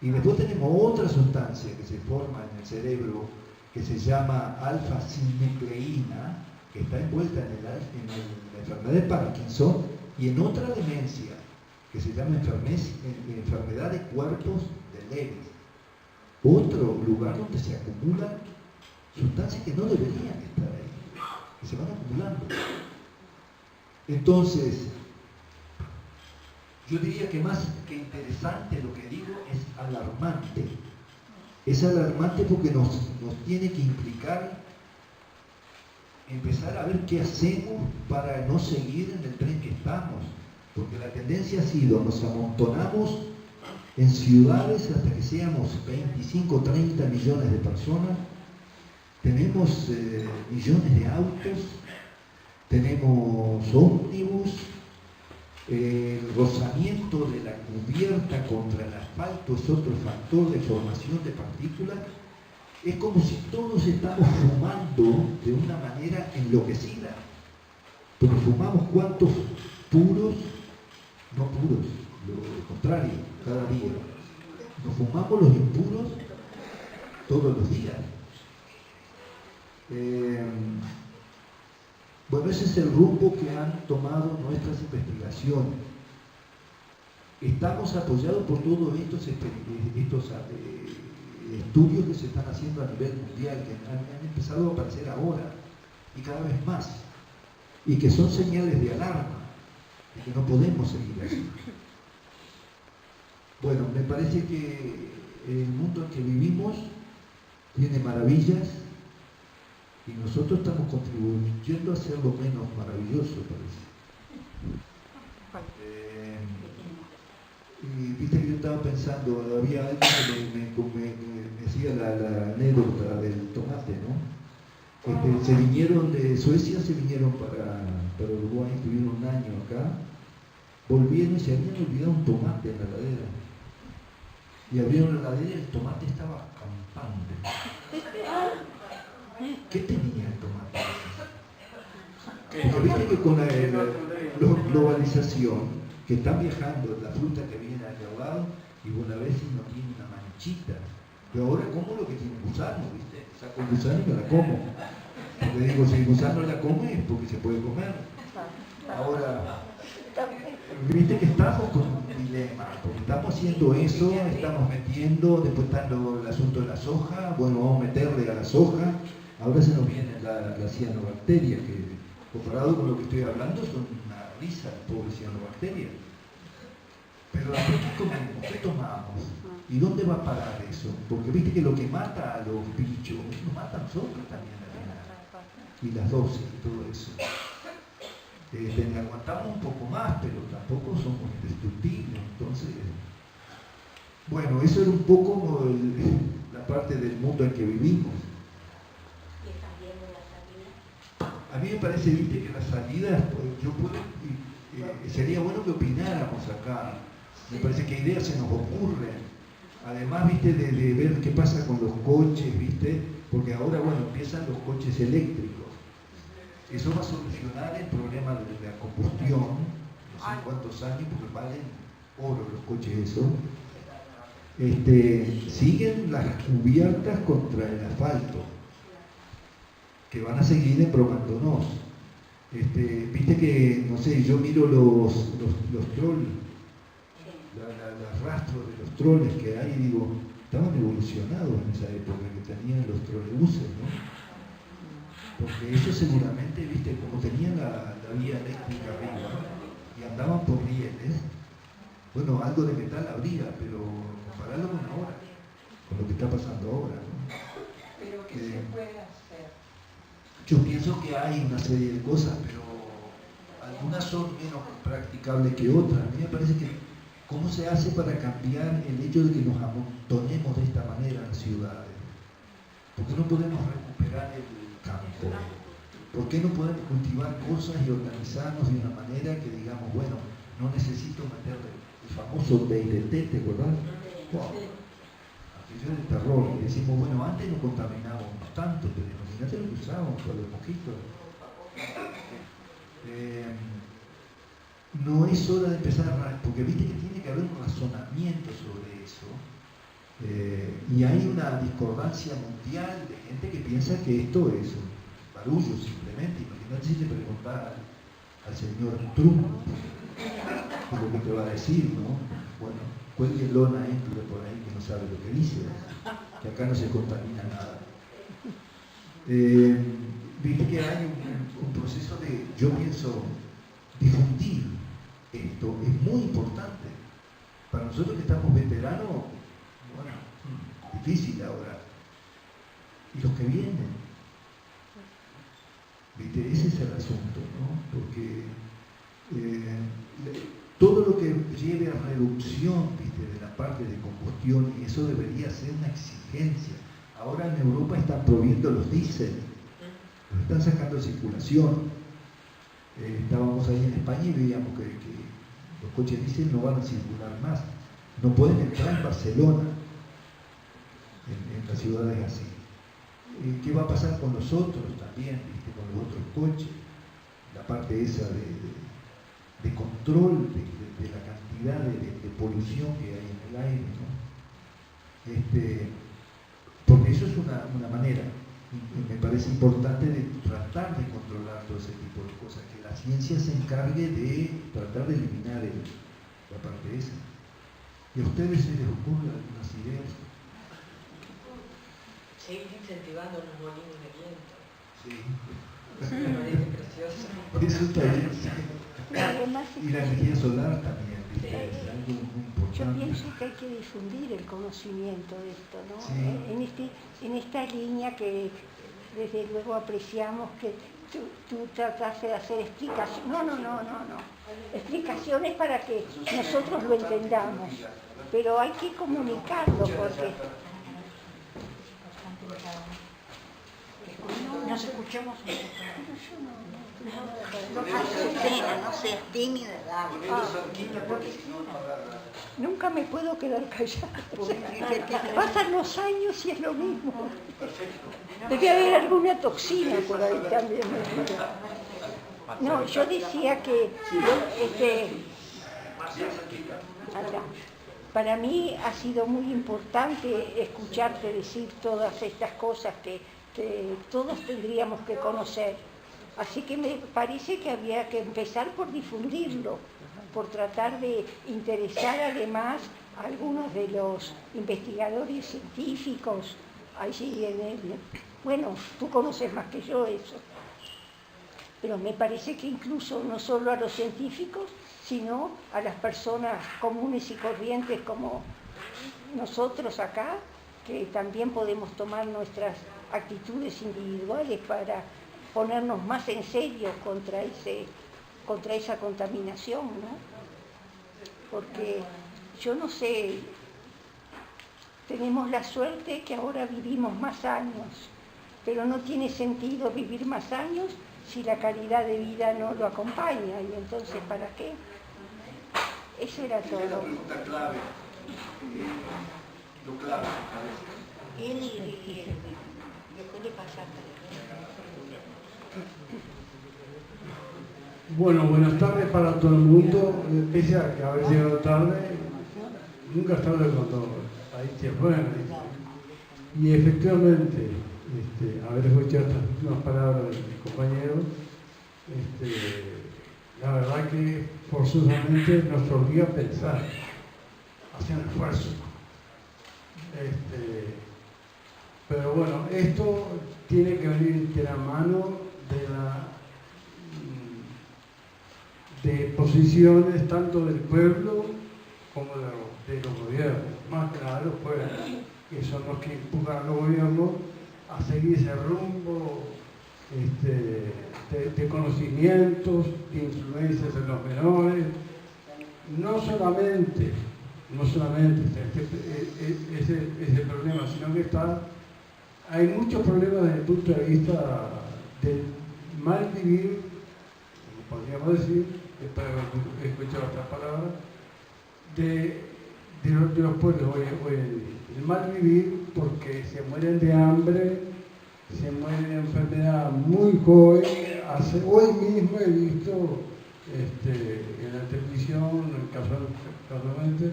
Y después tenemos otra sustancia que se forma en el cerebro, que se llama alfa-sinucleína, que está envuelta en la enfermedad de Parkinson y en otra demencia, que se llama enfermedad de cuerpos de Lewy. Otro lugar donde se acumulan sustancias que no deberían estar ahí, que se van acumulando. Entonces, yo diría que más que interesante lo que digo es alarmante. Es alarmante porque nos tiene que implicar empezar a ver qué hacemos para no seguir en el tren que estamos. Porque la tendencia ha sido, nos amontonamos en ciudades hasta que seamos 25 o 30 millones de personas, tenemos millones de autos, tenemos ómnibus, el rozamiento de la cubierta contra el asfalto es otro factor de formación de partículas. Es como si todos estamos fumando de una manera enloquecida, pero fumamos cuántos puros, no puros, lo contrario, cada día. Nos fumamos los impuros todos los días. Bueno, ese es el rumbo que han tomado nuestras investigaciones. Estamos apoyados por todos estos estudios que se están haciendo a nivel mundial, que han empezado a aparecer ahora y cada vez más, y que son señales de alarma, de que no podemos seguir así. Bueno, me parece que el mundo en que vivimos tiene maravillas y nosotros estamos contribuyendo a hacerlo menos maravilloso, parece. Y viste que yo estaba pensando, había alguien que me decía la anécdota del tomate, ¿no? Se vinieron de Suecia, se vinieron para Uruguay, estuvieron un año acá, volvieron y se habían olvidado un tomate en la heladera. Y abrieron la heladera y el tomate estaba campante. ¿Qué tenía el tomate? Porque viste que con la globalización, que están viajando la fruta que viene al lado y una vez no tiene una manchita. Pero ahora como lo que tiene gusano, ¿viste? Saco el gusano y me la como. Porque digo, si el gusano la come es porque se puede comer. Ahora, viste que estamos con un dilema, porque estamos haciendo eso, estamos metiendo, después está el asunto de la soja, bueno, vamos a meterle a la soja. Ahora se nos viene la cianobacteria, que comparado con lo que estoy hablando son una risa, pobre cianobacteria. Pero después, ¿qué comemos? ¿Qué tomamos? ¿Y dónde va a parar eso? Porque viste que lo que mata a los bichos, nos mata a nosotros también al final. Y las dosis y todo eso. Aguantamos un poco más, pero tampoco somos indestructibles. Entonces, bueno, eso era un poco la parte del mundo en que vivimos. ¿Y estás viendo la salida? A mí me parece, viste, que las salidas, pues, yo puedo, sería bueno que opináramos acá. Me parece que ideas se nos ocurren. Además, viste, de ver qué pasa con los coches, viste, porque ahora, bueno, empiezan los coches eléctricos. Eso va a solucionar el problema de la combustión, no sé cuántos años, porque valen oro los coches esos. Siguen las cubiertas contra el asfalto, que van a seguir embromándonos. Viste que, no sé, yo miro los trolls, los rastros de los troles que hay, y digo, estaban evolucionados en esa época, que tenían los trolebuses, ¿no? Porque ellos seguramente, viste, como tenían la vía eléctrica arriba y andaban por rieles, bueno, algo de metal habría, pero compararlo con ahora, con lo que está pasando ahora, ¿no? Pero ¿qué se puede hacer? Yo pienso que hay una serie de cosas, pero algunas son menos practicables que otras. A mí me parece que, ¿cómo se hace para cambiar el hecho de que nos amontonemos de esta manera en las ciudades? ¿Por qué no podemos recuperar el campo? ¿Por qué no podemos cultivar cosas y organizarnos de una manera que digamos, bueno, no necesito meterle el famoso DDT, ¿te acordás? Wow. Aquello era el terror. Y decimos, bueno, antes no contaminábamos tanto, pero imagínate lo que usábamos para los mosquitos. No es hora de empezar a... porque viste que tiene que haber un razonamiento sobre eso. Y hay una discordancia mundial de gente que piensa que esto es un barullo simplemente. Imagínate si le preguntara al señor Trump lo que te va a decir, ¿no? Bueno, cuélguenlo a Héctor por ahí que no sabe lo que dice, que acá no se contamina nada. Viste que hay un proceso de, yo pienso, difundir esto, es muy importante. Para nosotros que estamos veteranos, bueno, difícil ahora. Y los que vienen, ¿viste? Ese es el asunto, ¿no? Porque todo lo que lleve a reducción, ¿viste? De la parte de combustión, y eso debería ser una exigencia. Ahora en Europa están prohibiendo los diésel, los están sacando de circulación. Estábamos ahí en España y veíamos que los coches diésel no van a circular más. No pueden entrar en Barcelona, en las ciudades así. ¿Qué va a pasar con los otros también, ¿viste? Con los otros coches? La parte esa de control de la cantidad de polución que hay en el aire, ¿no? Porque eso es una manera, y me parece importante, de tratar de controlar todo ese tipo de cosas, que la ciencia se encargue de tratar de eliminar la parte esa. ¿Y a ustedes se les ocurren algunas ideas? Seguir incentivando los molinos de viento. Sí. Me parece precioso. Por eso está bien, sí. Además, Y la energía solar también, ¿viste? Es algo muy yo importante. pienso que hay que difundir el conocimiento de esto, ¿no? Sí. En esta línea que desde luego apreciamos, que tú trataste de hacer explicaciones. No. Explicaciones para que nosotros lo entendamos, pero hay que comunicarlo porque... Nos escuchamos un poco. No seas tímida, dale. Nunca me puedo quedar callada. Pasan los años y es lo mismo. Debe haber alguna toxina por ahí también. No, yo decía que para mí ha sido muy importante escucharte decir todas estas cosas que todos tendríamos que conocer. Así que me parece que había que empezar por difundirlo, por tratar de interesar además a algunos de los investigadores científicos allí en el... Bueno, tú conoces más que yo eso. Pero me parece que incluso no solo a los científicos, sino a las personas comunes y corrientes como nosotros acá, que también podemos tomar nuestras actitudes individuales para ponernos más en serio contra esa contaminación, ¿no? Porque yo no sé, tenemos la suerte que ahora vivimos más años, pero no tiene sentido vivir más años si la calidad de vida no lo acompaña, y entonces ¿para qué? Eso era todo. La pregunta clave, lo clave, Él y después le pasaste. Bueno, buenas tardes para todo el mundo, pese a que haber llegado tarde, nunca es tarde cuando hay tiempo. Bueno, y efectivamente, haber escuchado estas últimas palabras de mis compañeros, la verdad que forzosamente nos obliga a pensar, a hacer un esfuerzo. Pero bueno, esto tiene que venir de la mano de posiciones tanto del pueblo como de los gobiernos, más que nada de los pueblos, que son los que empujan a los gobiernos a seguir ese rumbo de conocimientos, de influencias en los menores. No solamente ese problema, sino que hay muchos problemas desde el punto de vista del mal vivir, como podríamos decir, después de haber escuchado estas palabras, de los pueblos hoy en día. El mal vivir porque se mueren de hambre, se mueren de enfermedad muy joven. Hoy mismo he visto en la televisión, casualmente,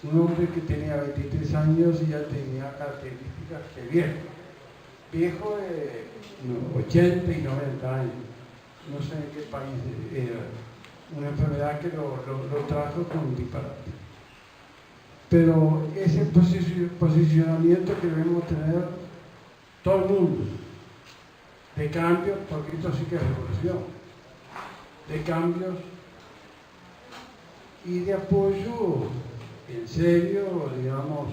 un hombre que tenía 23 años y ya tenía características de viejo de 80 y 90 años. No sé en qué país era. Una enfermedad que lo trajo con un disparate. Pero ese posicionamiento que debemos tener todo el mundo, de cambios, porque esto sí que es revolución, de cambios y de apoyo en serio, digamos,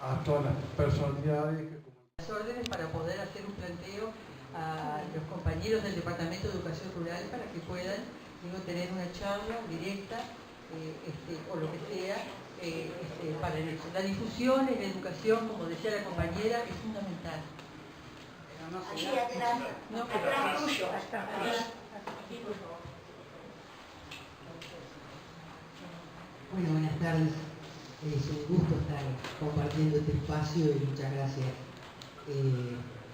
a todas las personalidades que... Las órdenes para poder hacer un planteo a los compañeros del Departamento de Educación Rural para que puedan tener una charla directa o lo que sea para eso. La difusión en la educación, como decía la compañera, es fundamental. Allí atrás, No, atrás tuyo. Bueno, buenas tardes. Es un gusto estar compartiendo este espacio y muchas gracias,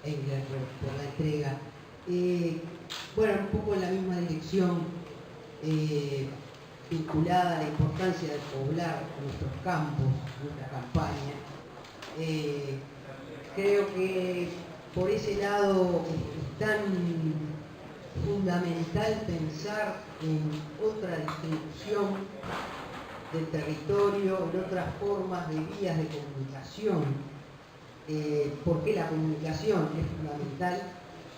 Engler, por la entrega. Bueno, un poco en la misma dirección, vinculada a la importancia de poblar nuestros campos, nuestra campaña. Creo que por ese lado es tan fundamental pensar en otra distribución del territorio, en otras formas de vías de comunicación, porque la comunicación es fundamental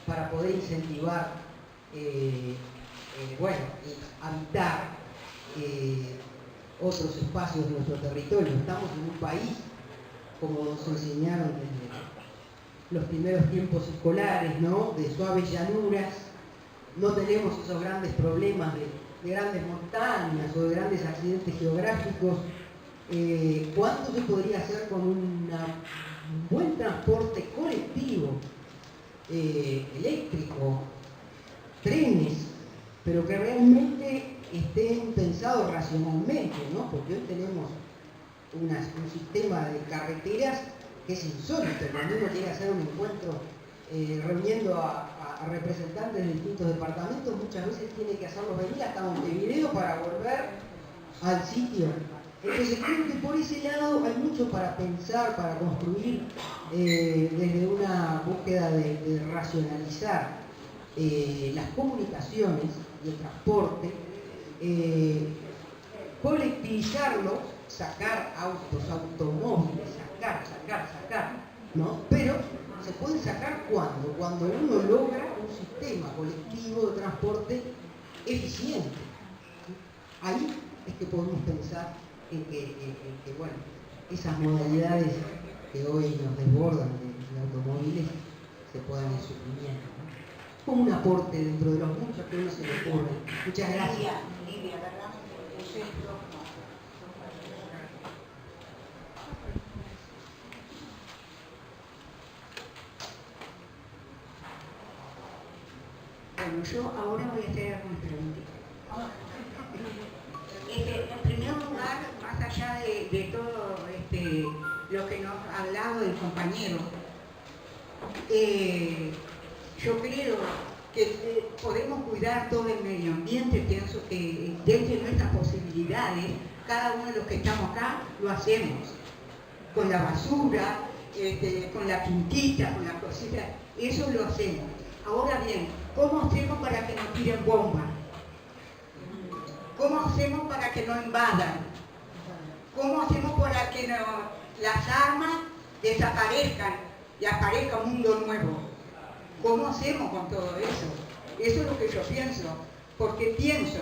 para poder incentivar, habitar otros espacios de nuestro territorio. Estamos en un país, como nos enseñaron desde los primeros tiempos escolares, ¿no?, de suaves llanuras. No tenemos esos grandes problemas de grandes montañas o de grandes accidentes geográficos. ¿Cuánto se podría hacer con un buen transporte colectivo, eléctrico, trenes, pero que realmente estén pensados racionalmente, ¿no? Porque hoy tenemos un sistema de carreteras que es insólito. Cuando uno quiere hacer un encuentro reuniendo a representantes de distintos departamentos, muchas veces tiene que hacerlos venir hasta Montevideo para volver al sitio. Entonces creo que por ese lado hay mucho para pensar, para construir, desde una búsqueda de racionalizar las comunicaciones y el transporte, colectivizarlo, sacar autos, automóviles, sacar, ¿no? Pero se pueden sacar cuando uno logra un sistema colectivo de transporte eficiente. Ahí es que podemos pensar en que, bueno, esas modalidades que hoy nos desbordan de automóviles se puedan ir suprimiendo, ¿no? Como un aporte dentro de los muchos que uno se le ocurre. Muchas gracias. Lidia, ¿verdad? Bueno, yo ahora voy a hacer algunas preguntitas. En primer lugar, más allá de todo lo que nos ha hablado el compañero, yo creo que podemos cuidar todo el medio ambiente. Pienso que dentro de nuestras posibilidades, cada uno de los que estamos acá lo hacemos. Con la basura, con la quintita, con las cositas, eso lo hacemos. Ahora bien, ¿cómo hacemos para que nos tiren bombas? ¿Cómo hacemos para que no invadan? ¿Cómo hacemos para que las armas desaparezcan y aparezca un mundo nuevo? ¿Cómo hacemos con todo eso? Eso es lo que yo pienso, porque pienso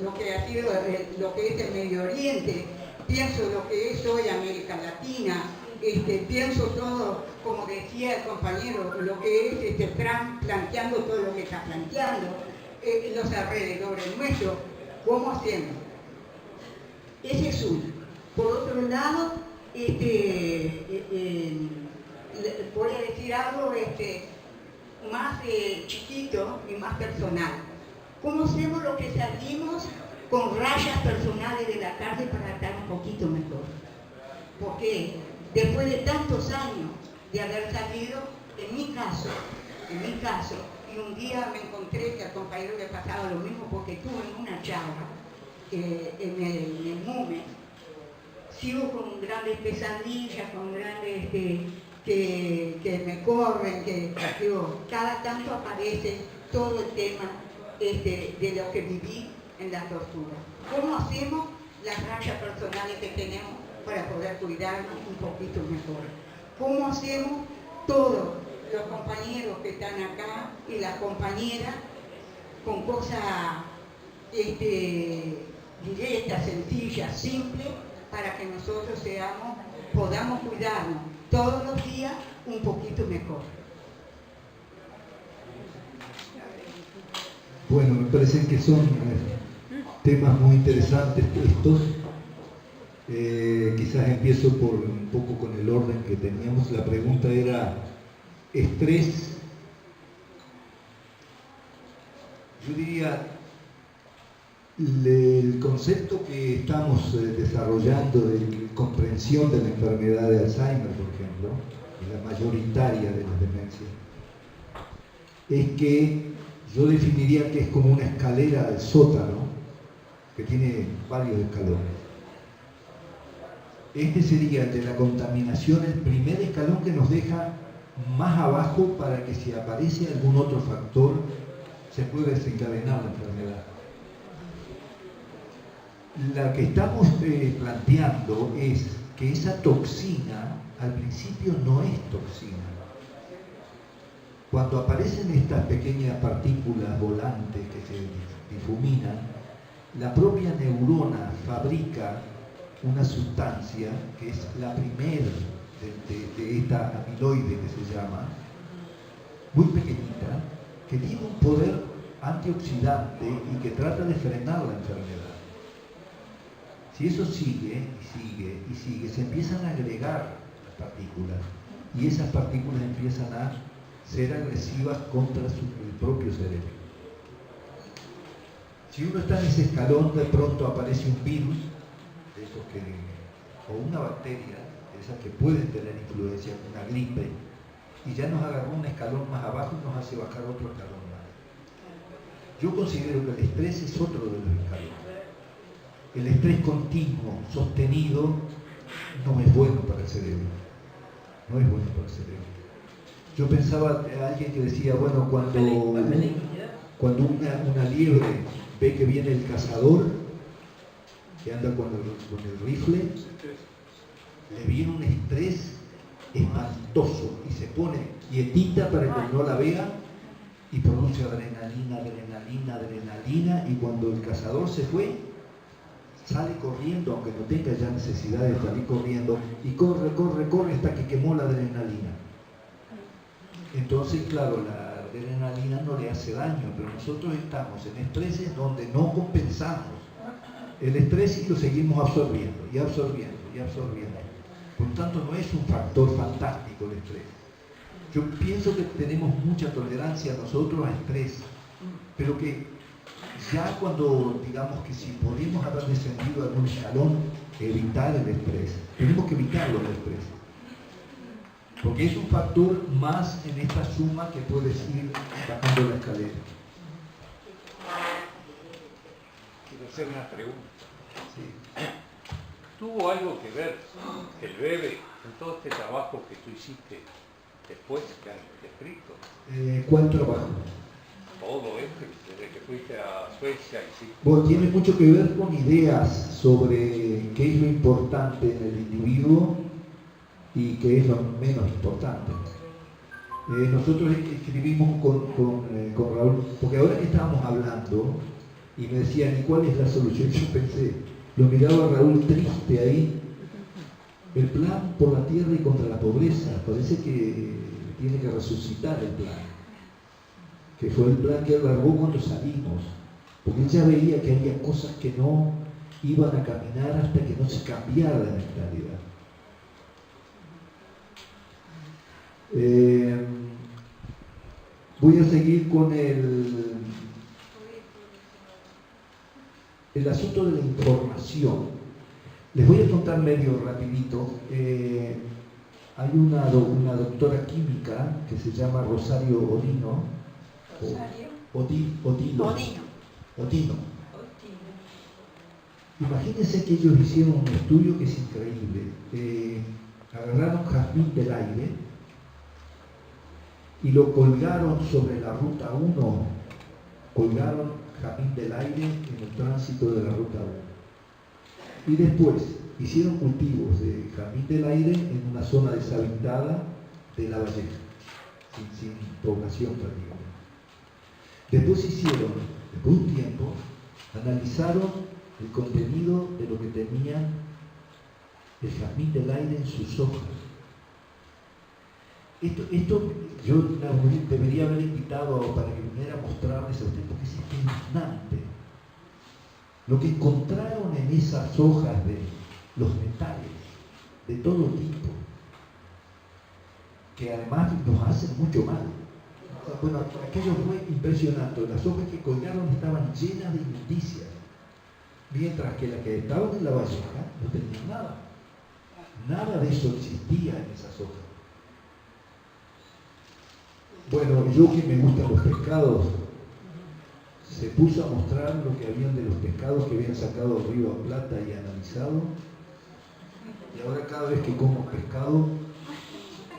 lo que ha sido, lo que es el Medio Oriente, pienso lo que es hoy América Latina, pienso todo, como decía el compañero, lo que es Trump planteando todo lo que está planteando, los alrededores nuestros. ¿Cómo hacemos? Ese es uno. Por otro lado, voy a decir algo más chiquito y más personal. ¿Cómo hacemos lo que salimos con rayas personales de la cárcel para estar un poquito mejor? Porque después de tantos años de haber salido, en mi caso, y un día me encontré que al compañero le pasaba lo mismo, porque estuve en una charla en el MUME, sigo con grandes pesadillas, con grandes que me corren, cada tanto aparece todo el tema de lo que viví en la tortura. ¿Cómo hacemos las rayas personales que tenemos para poder cuidarnos un poquito mejor? ¿Cómo hacemos todos los compañeros que están acá y las compañeras con cosas directas, sencillas, simples, para que nosotros podamos cuidarnos todos los días un poquito mejor? Bueno, me parecen que son temas muy interesantes estos. Quizás empiezo por un poco con el orden que teníamos. La pregunta era estrés. Yo diría, el concepto que estamos desarrollando de comprensión de la enfermedad de Alzheimer, por ejemplo, la mayoritaria de las demencias, es que yo definiría que es como una escalera al sótano que tiene varios escalones. Este sería el de la contaminación, el primer escalón que nos deja más abajo para que si aparece algún otro factor se pueda desencadenar la enfermedad. La que estamos planteando es que esa toxina al principio no es toxina. Cuando aparecen estas pequeñas partículas volantes que se difuminan, la propia neurona fabrica una sustancia que es la primera de esta amiloide que se llama, muy pequeñita, que tiene un poder antioxidante y que trata de frenar la enfermedad. Si eso sigue y sigue y sigue, se empiezan a agregar las partículas y esas partículas empiezan a ser agresivas contra el propio cerebro. Si uno está en ese escalón, de pronto aparece un virus, de esos o una bacteria, de esas que pueden tener influencia, una gripe, y ya nos agarró un escalón más abajo y nos hace bajar otro escalón más. Yo considero que el estrés es otro de los escalones. El estrés continuo, sostenido, no es bueno para el cerebro. No es bueno para el cerebro. Yo pensaba, alguien que decía, bueno, cuando una liebre ve que viene el cazador, que anda con el rifle, le viene un estrés espantoso y se pone quietita para que no la vea y produce adrenalina, adrenalina, adrenalina, y cuando el cazador se fue, sale corriendo, aunque no tenga ya necesidad de salir corriendo, y corre, corre, corre hasta que quemó la adrenalina. Entonces, claro, la adrenalina no le hace daño, pero nosotros estamos en estreses donde no compensamos el estrés y lo seguimos absorbiendo, y absorbiendo, y absorbiendo. Por lo tanto, no es un factor fantástico el estrés. Yo pienso que tenemos mucha tolerancia nosotros a estrés, pero que ya cuando, digamos que si podemos haber descendido a algún escalón, evitar el estrés. Tenemos que evitarlo el estrés. Porque es un factor más en esta suma que puedes ir bajando la escalera. Quiero hacer una pregunta. Sí. ¿Tuvo algo que ver el bebé en todo este trabajo que tú hiciste después que han descrito? ¿Cuál trabajo? Todo esto, desde que fuiste a Suecia hiciste... Bueno, tiene mucho que ver con ideas sobre qué es lo importante en el individuo y qué es lo menos importante. Nosotros escribimos con Raúl, porque ahora que estábamos hablando y me decían, ¿y cuál es la solución? Yo pensé, lo miraba a Raúl triste ahí, el plan por la tierra y contra la pobreza, parece que tiene que resucitar el plan, que fue el plan que él largó cuando salimos, porque él ya veía que había cosas que no iban a caminar hasta que no se cambiara la mentalidad. Voy a seguir con el asunto de la información. Les voy a contar medio rapidito. Hay una doctora química que se llama Rosario Odino. Odino. Imagínense que ellos hicieron un estudio que es increíble. Agarraron jazmín del aire y lo colgaron sobre la ruta 1, colgaron jazmín del aire en el tránsito de la ruta 1. Y después hicieron cultivos de jazmín del aire en una zona deshabitada de La Valleja, sin población prácticamente. Después después de un tiempo, analizaron el contenido de lo que tenía el jazmín del aire en sus hojas. Esto yo debería haber invitado para que viniera a mostrarles a ustedes, porque es espeluznante. Lo que encontraron en esas hojas de los metales, de todo tipo, que además nos hacen mucho mal. Bueno, aquello fue impresionante. Las hojas que colgaron estaban llenas de inmundicias, mientras que las que estaban en La Valleja no tenían nada. Nada de eso existía en esas hojas. Bueno, yo que me gustan los pescados, se puso a mostrar lo que habían de los pescados que habían sacado del río Plata y analizado. Y ahora cada vez que como pescado,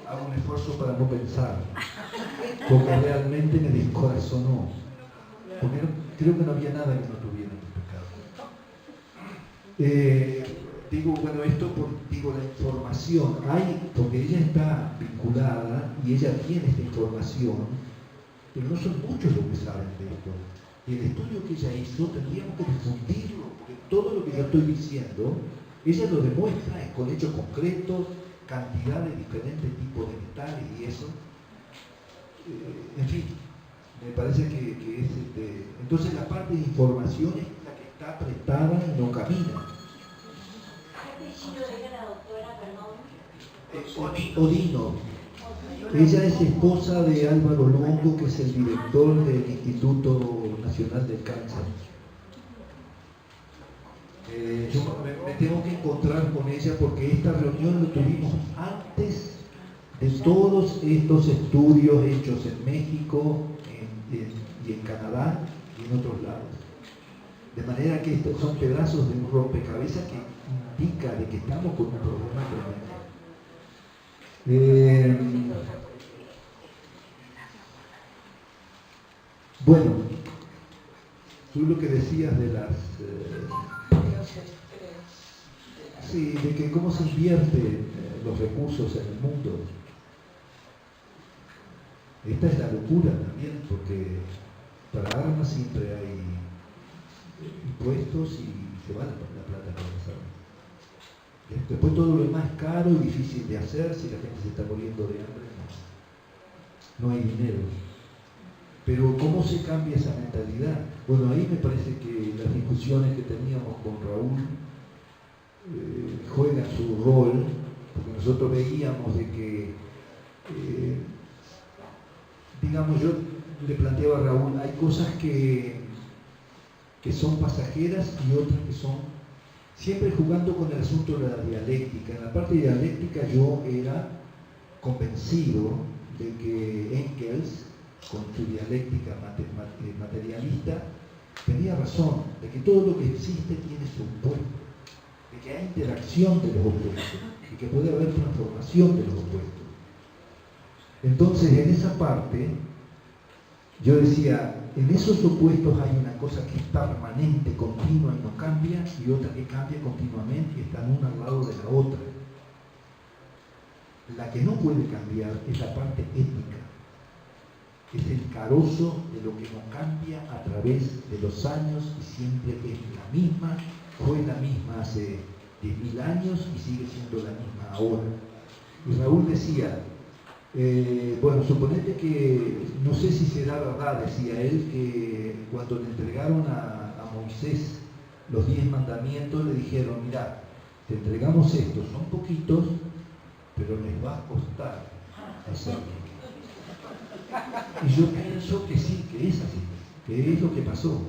hago un esfuerzo para no pensar, porque realmente me descorazonó. Porque creo que no había nada que no tuviera los pescados. Digo, bueno, la información, porque ella está vinculada y ella tiene esta información, pero no son muchos los que saben de esto. Y el estudio que ella hizo tendríamos que difundirlo, porque todo lo que yo estoy diciendo, ella lo demuestra con hechos concretos, cantidad de diferentes tipos de metales y eso. En fin, me parece que es entonces la parte de información es la que está apretada y no camina. Odino. Ella es esposa de Álvaro Longo, que es el director del Instituto Nacional del Cáncer. Yo me tengo que encontrar con ella porque esta reunión lo tuvimos antes de todos estos estudios hechos en México y en Canadá y en otros lados. De manera que estos son pedazos de un rompecabezas que indica de que estamos con un problema tremendo. Bueno, tú lo que decías de las... sí, de que cómo se invierten los recursos en el mundo. Esta es la locura también, porque para armas siempre hay impuestos y se va la plata para las armas. Después todo lo demás es caro y difícil de hacer, si la gente se está muriendo de hambre, no hay dinero. Pero ¿cómo se cambia esa mentalidad? Bueno, ahí me parece que las discusiones que teníamos con Raúl juegan su rol, porque nosotros veíamos de que, digamos, yo le planteaba a Raúl, hay cosas que son pasajeras y otras que son, siempre jugando con el asunto de la dialéctica. En la parte dialéctica yo era convencido de que Engels, con su dialéctica materialista, tenía razón, de que todo lo que existe tiene su opuesto, de que hay interacción de los opuestos y que puede haber transformación de los opuestos. Entonces, en esa parte, yo decía, en esos opuestos hay una cosa que es permanente, continua y no cambia, y otra que cambia continuamente y están una al lado de la otra. La que no puede cambiar es la parte ética. Es el carozo de lo que no cambia a través de los años y siempre es la misma, fue la misma hace 10.000 años y sigue siendo la misma ahora. Y Raúl decía, bueno, suponete que, no sé si será verdad, decía él, que cuando le entregaron a Moisés los 10 mandamientos, le dijeron, mirá, te entregamos estos, son poquitos, pero les va a costar hacerlo. Y yo pienso que sí, que es así, que es lo que pasó.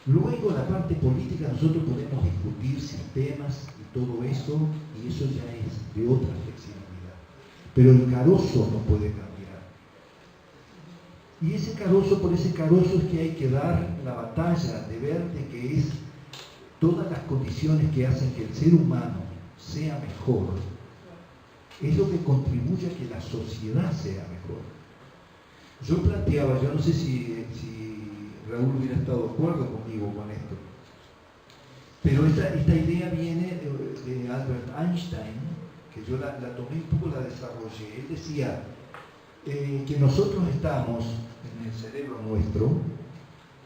Luego la parte política nosotros podemos discutir sistemas y todo eso, y eso ya es de otra flexibilidad. Pero el carozo no puede cambiar. Y ese carozo, por ese carozo es que hay que dar la batalla de ver de que es todas las condiciones que hacen que el ser humano sea mejor, es lo que contribuye a que la sociedad sea mejor. Yo planteaba, yo no sé si Raúl hubiera estado de acuerdo conmigo con esto, pero esta idea viene de Albert Einstein, que yo la tomé un poco, la desarrollé. Él decía que nosotros estamos, en el cerebro nuestro,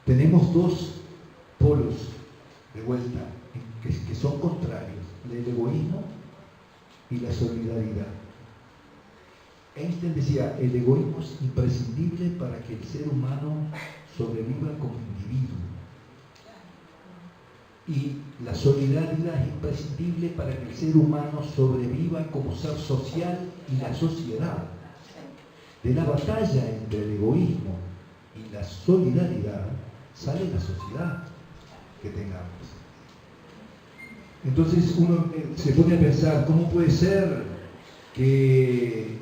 tenemos dos polos de vuelta, que son contrarios, el egoísmo y la solidaridad. Einstein decía, el egoísmo es imprescindible para que el ser humano sobreviva como individuo. Y la solidaridad es imprescindible para que el ser humano sobreviva como ser social y la sociedad. De la batalla entre el egoísmo y la solidaridad sale la sociedad que tengamos. Entonces uno se pone a pensar, ¿cómo puede ser que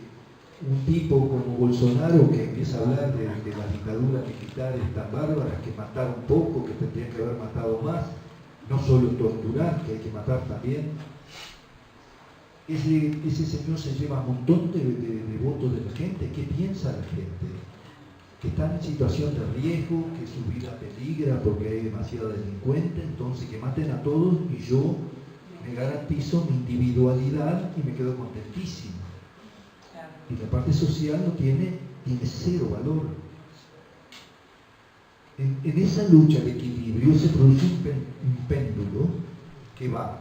un tipo como Bolsonaro, que empieza a hablar de las dictaduras militares tan bárbaras, que mataron poco, que tendrían que haber matado más, no solo torturar, que hay que matar también? Ese señor se lleva un montón de votos de la gente. ¿Qué piensa la gente? Que están en situación de riesgo, que su vida peligra porque hay demasiada delincuente, entonces que maten a todos y yo me garantizo mi individualidad y me quedo contentísimo. Y la parte social no tiene cero valor. En esa lucha de equilibrio se produce un péndulo que va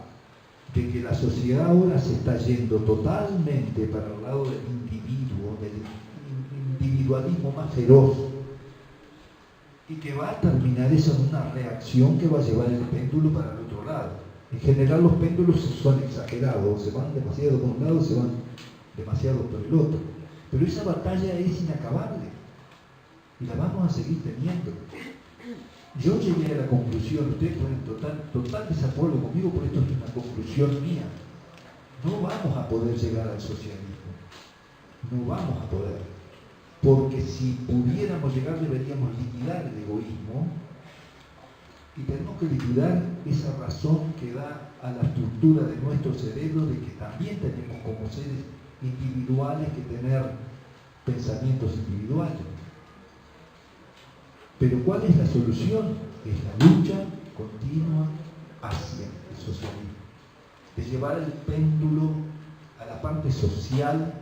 de que la sociedad ahora se está yendo totalmente para el lado del individuo, del individualismo más feroz, y que va a terminar esa una reacción que va a llevar el péndulo para el otro lado. En general los péndulos son exagerados, se van demasiado por un lado, se van demasiado por el otro. Pero esa batalla es inacabable y la vamos a seguir teniendo. Yo llegué a la conclusión, ustedes pueden total desacuerdo conmigo, por esto es una conclusión mía. No vamos a poder llegar al socialismo. No vamos a poder. Porque si pudiéramos llegar, deberíamos liquidar el egoísmo y tenemos que liquidar esa razón que da a la estructura de nuestro cerebro de que también tenemos como seres individuales que tener pensamientos individuales. Pero ¿cuál es la solución? Es la lucha continua hacia el socialismo. Es llevar el péndulo a la parte social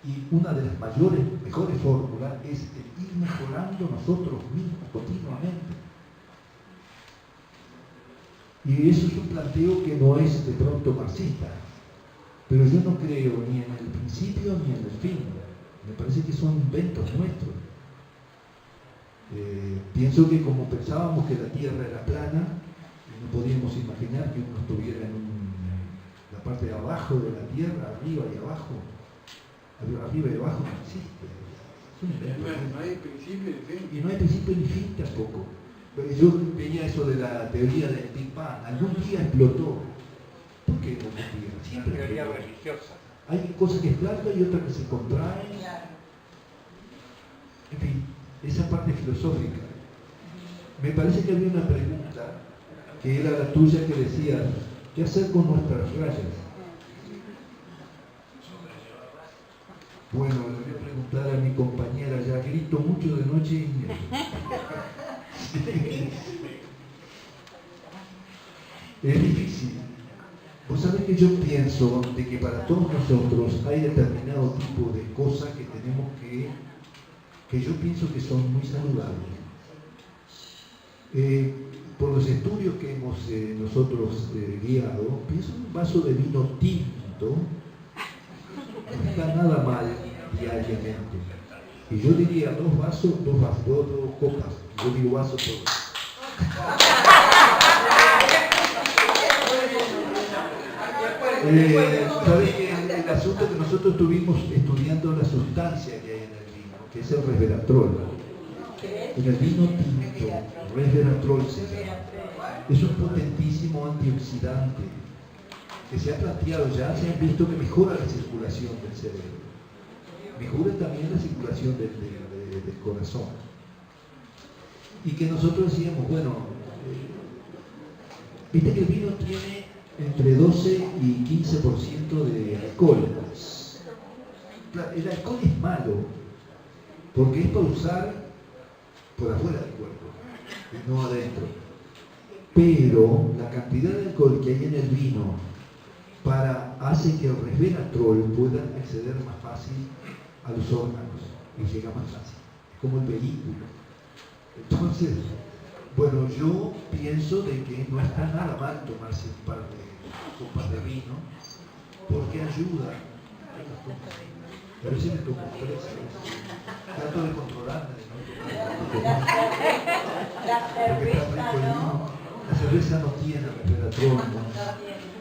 Y una de las mejores fórmulas es el ir mejorando nosotros mismos continuamente. Y eso es un planteo que no es de pronto marxista, pero yo no creo ni en el principio ni en el fin. Me parece que son inventos nuestros. Pienso que como pensábamos que la Tierra era plana, no podíamos imaginar que uno estuviera en la parte de abajo de la Tierra, arriba y abajo. Arriba y abajo no existe. No hay principio ni fin. Y no hay principio ni fin tampoco. Yo veía eso de la teoría del Big Bang. Algún día explotó. ¿Por qué no algún día? Siempre teoría religiosa. Hay cosas que explotan y otras que se contraen. En fin, esa parte filosófica. Me parece que había una pregunta que era la tuya, que decía, ¿qué hacer con nuestras rayas? Bueno, le voy a preguntar a mi compañera, ya grito mucho de noche y es difícil. Vos sabés que yo pienso de que para todos nosotros hay determinado tipo de cosas que tenemos que yo pienso que son muy saludables. Por los estudios que hemos nosotros guiado, pienso en un vaso de vino tinto, no está nada mal diariamente. Y yo diría dos copas. Yo digo vasos por... ¿Sabes que el asunto que nosotros estuvimos estudiando la sustancia que hay en el vino, que es el resveratrol? En el vino tinto, resveratrol se llama. Es un potentísimo antioxidante que se ha planteado ya, se ha visto que mejora la circulación del cerebro. Mejora también la circulación del corazón. Y que nosotros decíamos, bueno, viste que el vino tiene entre 12 y 15% de alcohol. El alcohol es malo porque es para usar por afuera del cuerpo, y no adentro. Pero la cantidad de alcohol que hay en el vino hace que el resveratrol pueda acceder más fácil a los órganos y llega más fácil. Es como el vehículo. Entonces, bueno, yo pienso de que no está nada mal tomarse un par de copas de vino, porque ayuda. A veces me tomo 3. Trato de controlarme, de no tomar. La cerveza no tiene resveratrol.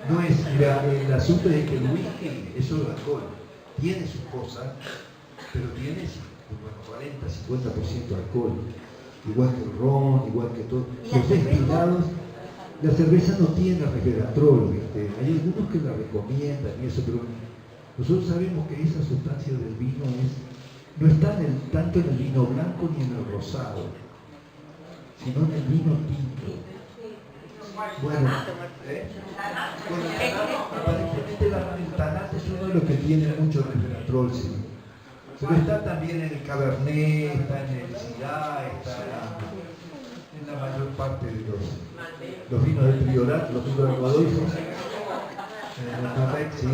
No es, mira, el asunto es que el whisky es solo alcohol. Tiene sus cosas, pero tiene como 40-50% de alcohol. Igual que el ron, igual que todo. Los destilados, la cerveza no tiene resveratrol, ¿viste? Hay algunos que la recomiendan y eso, pero nosotros sabemos que esa sustancia del vino no está tanto en el vino blanco ni en el rosado, sino en el vino tinto. Bueno, aparentemente el tanat es uno de los que tiene mucho resveratrol, sí. Pero está también en el Cabernet, está en el Syrah, está en la mayor parte de los vinos del Priorat, los vinos de Rodolfo, en el Malbec, sí.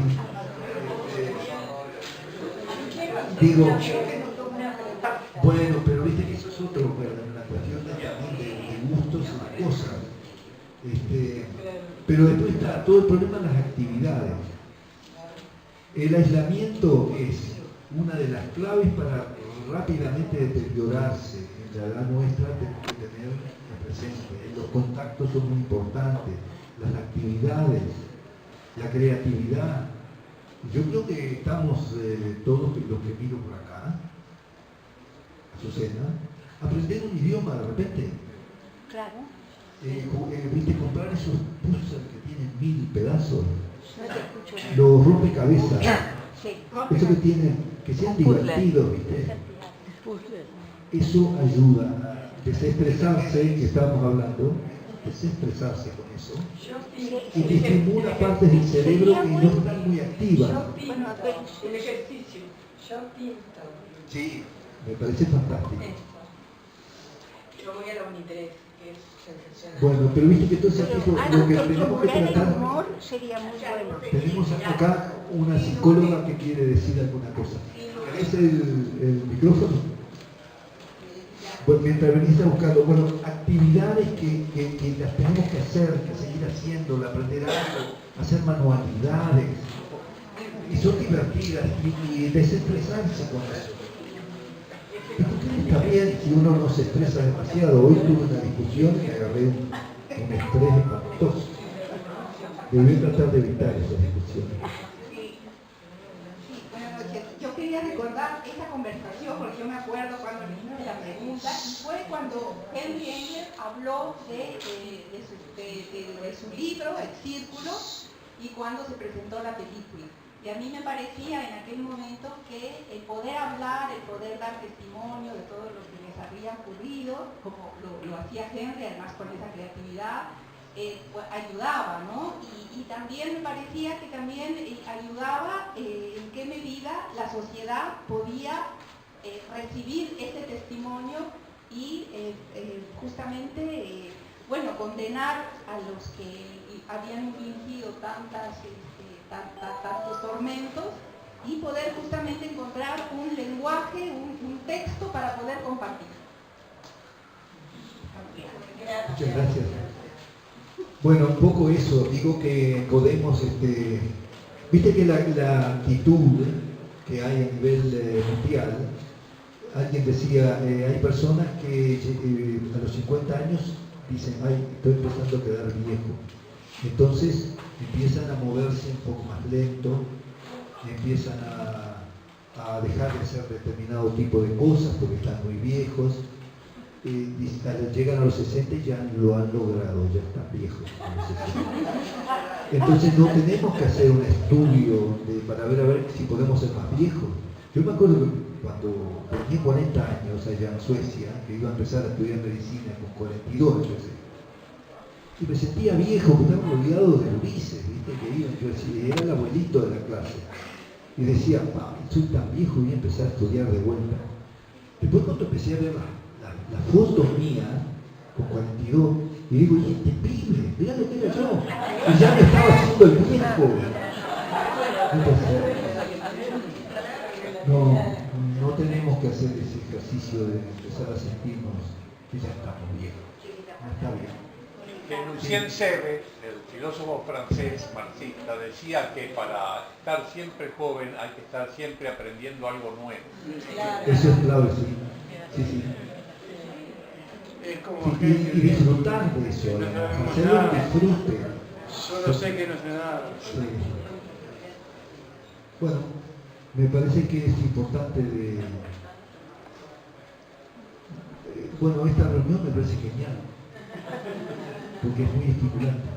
Digo, bueno, pero viste que eso es otro, una cuestión de gustos y de cosas. Pero después está todo el problema de las actividades. El aislamiento es una de las claves para rápidamente deteriorarse. En la edad nuestra tenemos que tener presente. Los contactos son muy importantes, las actividades, la creatividad. Yo creo que estamos todos los que miro por acá, Azucena, aprender un idioma de repente. Claro. ¿Viste? Comprar esos puzzles que tienen 1000 pedazos, No te escucho. los rompecabezas, Sí. eso que sean divertidos, ¿viste? Eso ayuda a desestresarse, que estábamos hablando, desestresarse con eso, y te estimula partes del cerebro que no están muy activas. Bueno, El ejercicio. Yo pinto. Sí, me parece fantástico. Yo voy a la Unitres, que es sensacional. Bueno, pero viste que entonces aquí lo que tenemos que el tratar, humor sería muy bueno. tenemos acá una psicóloga que quiere decir alguna cosa. ¿Es el micrófono? Bueno, mientras venís buscando, bueno, actividades que las tenemos que hacer, que seguir haciendo, aprender algo, hacer manualidades, y son divertidas, y desestresarse con eso. Está bien si uno no se estresa demasiado. Hoy tuve una discusión y agarré un estrés espantoso. Debí tratar de evitar esas discusiones. Buenas noches. Yo quería recordar esa conversación porque yo me acuerdo cuando le hice la pregunta y fue cuando Henry Engler habló de su libro, El Círculo, y cuando se presentó la película. Y a mí me parecía en aquel momento que el poder hablar, el poder dar testimonio de todo lo que les había ocurrido, como lo hacía Henry, además con esa creatividad, pues ayudaba, ¿no? Y también me parecía que también ayudaba en qué medida la sociedad podía recibir ese testimonio y justamente, bueno, condenar a los que habían infligido tantos tormentos y poder justamente encontrar un lenguaje, un texto para poder compartir. Muchas gracias. Bueno, un poco eso, digo que podemos, viste que la actitud que hay a nivel mundial, alguien decía, hay personas que a los 50 años dicen, ay, estoy empezando a quedar viejo. Entonces empiezan a moverse un poco más lento, empiezan a dejar de hacer determinado tipo de cosas porque están muy viejos. Llegan a los 60 y ya lo han logrado, ya están viejos. Entonces no tenemos que hacer un estudio para ver si podemos ser más viejos. Yo me acuerdo que cuando tenía 40 años allá en Suecia, que iba a empezar a estudiar medicina con 42, y me sentía viejo, porque estaba rodeado de Ulises, ¿viste? Que iba, yo decía, era el abuelito de la clase. Y decía, soy tan viejo y voy a empezar a estudiar de vuelta. Después cuando empecé a ver las fotos mías, con 42, y digo, y este pibe, mirá lo que era yo. Y ya me estaba haciendo el viejo. No tenemos que hacer ese ejercicio de empezar a sentirnos que ya estamos viejos. No está bien. Que Lucien Sebes, el filósofo francés marxista, decía que para estar siempre joven hay que estar siempre aprendiendo algo nuevo. Eso es clave, sí. Sí. Es como y disfrutar de eso, hacer un disfrute. Yo no sé que no sé nada. Sí. Bueno, me parece que es importante bueno, esta reunión me parece genial. Porque es muy estimulante,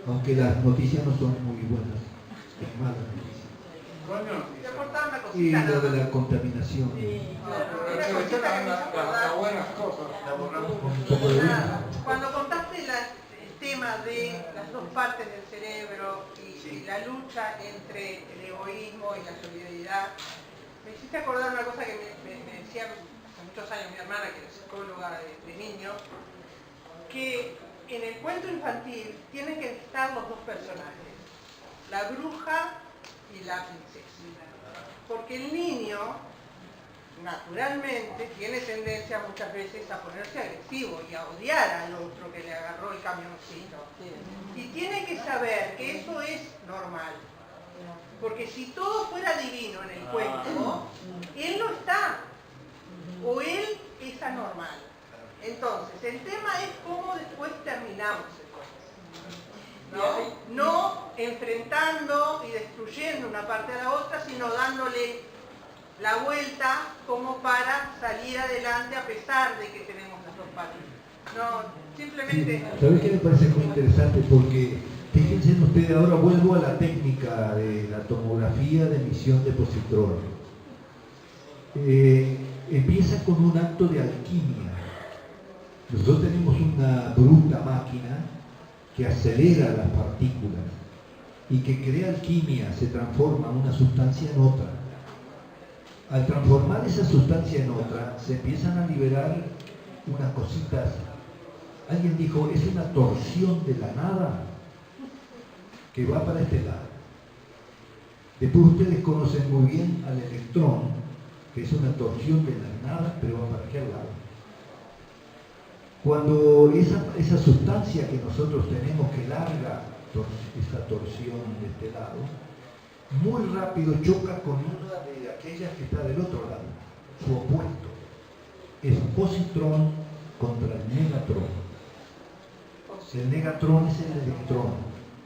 aunque las noticias no son muy buenas, es mala noticia. Y lo de la contaminación. Cuando contaste el tema de las dos partes del cerebro y la lucha entre el egoísmo y la solidaridad, me hiciste acordar una cosa que me decía hace muchos años mi hermana, que es psicóloga de niño, que en el cuento infantil tienen que estar los dos personajes, la bruja y la princesa. Porque el niño, naturalmente, tiene tendencia muchas veces a ponerse agresivo y a odiar al otro que le agarró el camioncito. Y tiene que saber que eso es normal. Porque si todo fuera divino en el cuento, él no está. O él es anormal. Entonces, el tema es cómo después terminamos el cuento. No enfrentando y destruyendo una parte a la otra, sino dándole la vuelta como para salir adelante a pesar de que tenemos las dos partes. No, simplemente... ¿Sabes qué me parece muy interesante? Porque, fíjense ustedes, ahora vuelvo a la técnica de la tomografía de emisión de positrón. Empieza con un acto de alquimia. Nosotros tenemos una bruta máquina que acelera las partículas y que crea alquimia, se transforma una sustancia en otra. Al transformar esa sustancia en otra, se empiezan a liberar unas cositas. Alguien dijo, es una torsión de la nada que va para este lado. Después ustedes conocen muy bien al electrón, que es una torsión de la nada, pero va para aquel lado. Cuando esa sustancia que nosotros tenemos que larga esa torsión de este lado, muy rápido choca con una de aquellas que está del otro lado, su opuesto. Es positrón contra el negatrón. El negatrón es el electrón,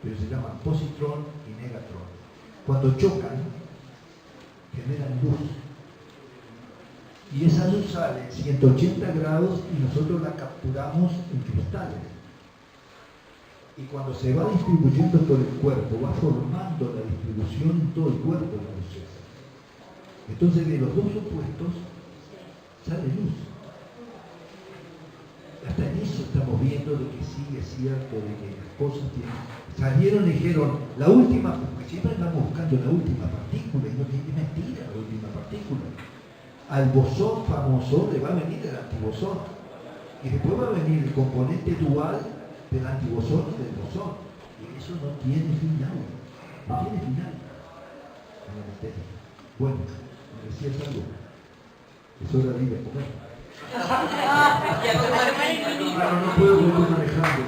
pero se llaman positrón y negatrón. Cuando chocan, generan luz. Y esa luz sale en 180 grados y nosotros la capturamos en cristales. Y cuando se va distribuyendo por el cuerpo, va formando la distribución en todo el cuerpo de la luz. Entonces de los dos opuestos sale luz. Hasta en eso estamos viendo de que sí es cierto, de que las cosas tienen... Salieron y dijeron, la última, porque siempre estamos buscando la última partícula, y no tiene mentira la última partícula. Al bosón famoso le va a venir el antibosón. Y después va a venir el componente dual del antibosón y del bosón. Y eso no tiene final. No tiene final. Bueno, me decías algo. Es hora de ir a comer. No puedo, me estoy manejando.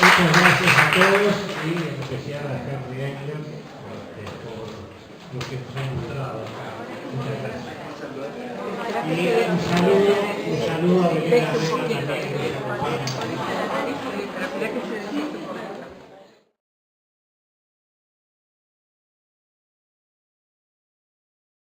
Muchas gracias a todos y en especial a Henry Engler por lo que nos ha mostrado. Muchas gracias. Y un saludo a Belén Arena también que nos acompaña.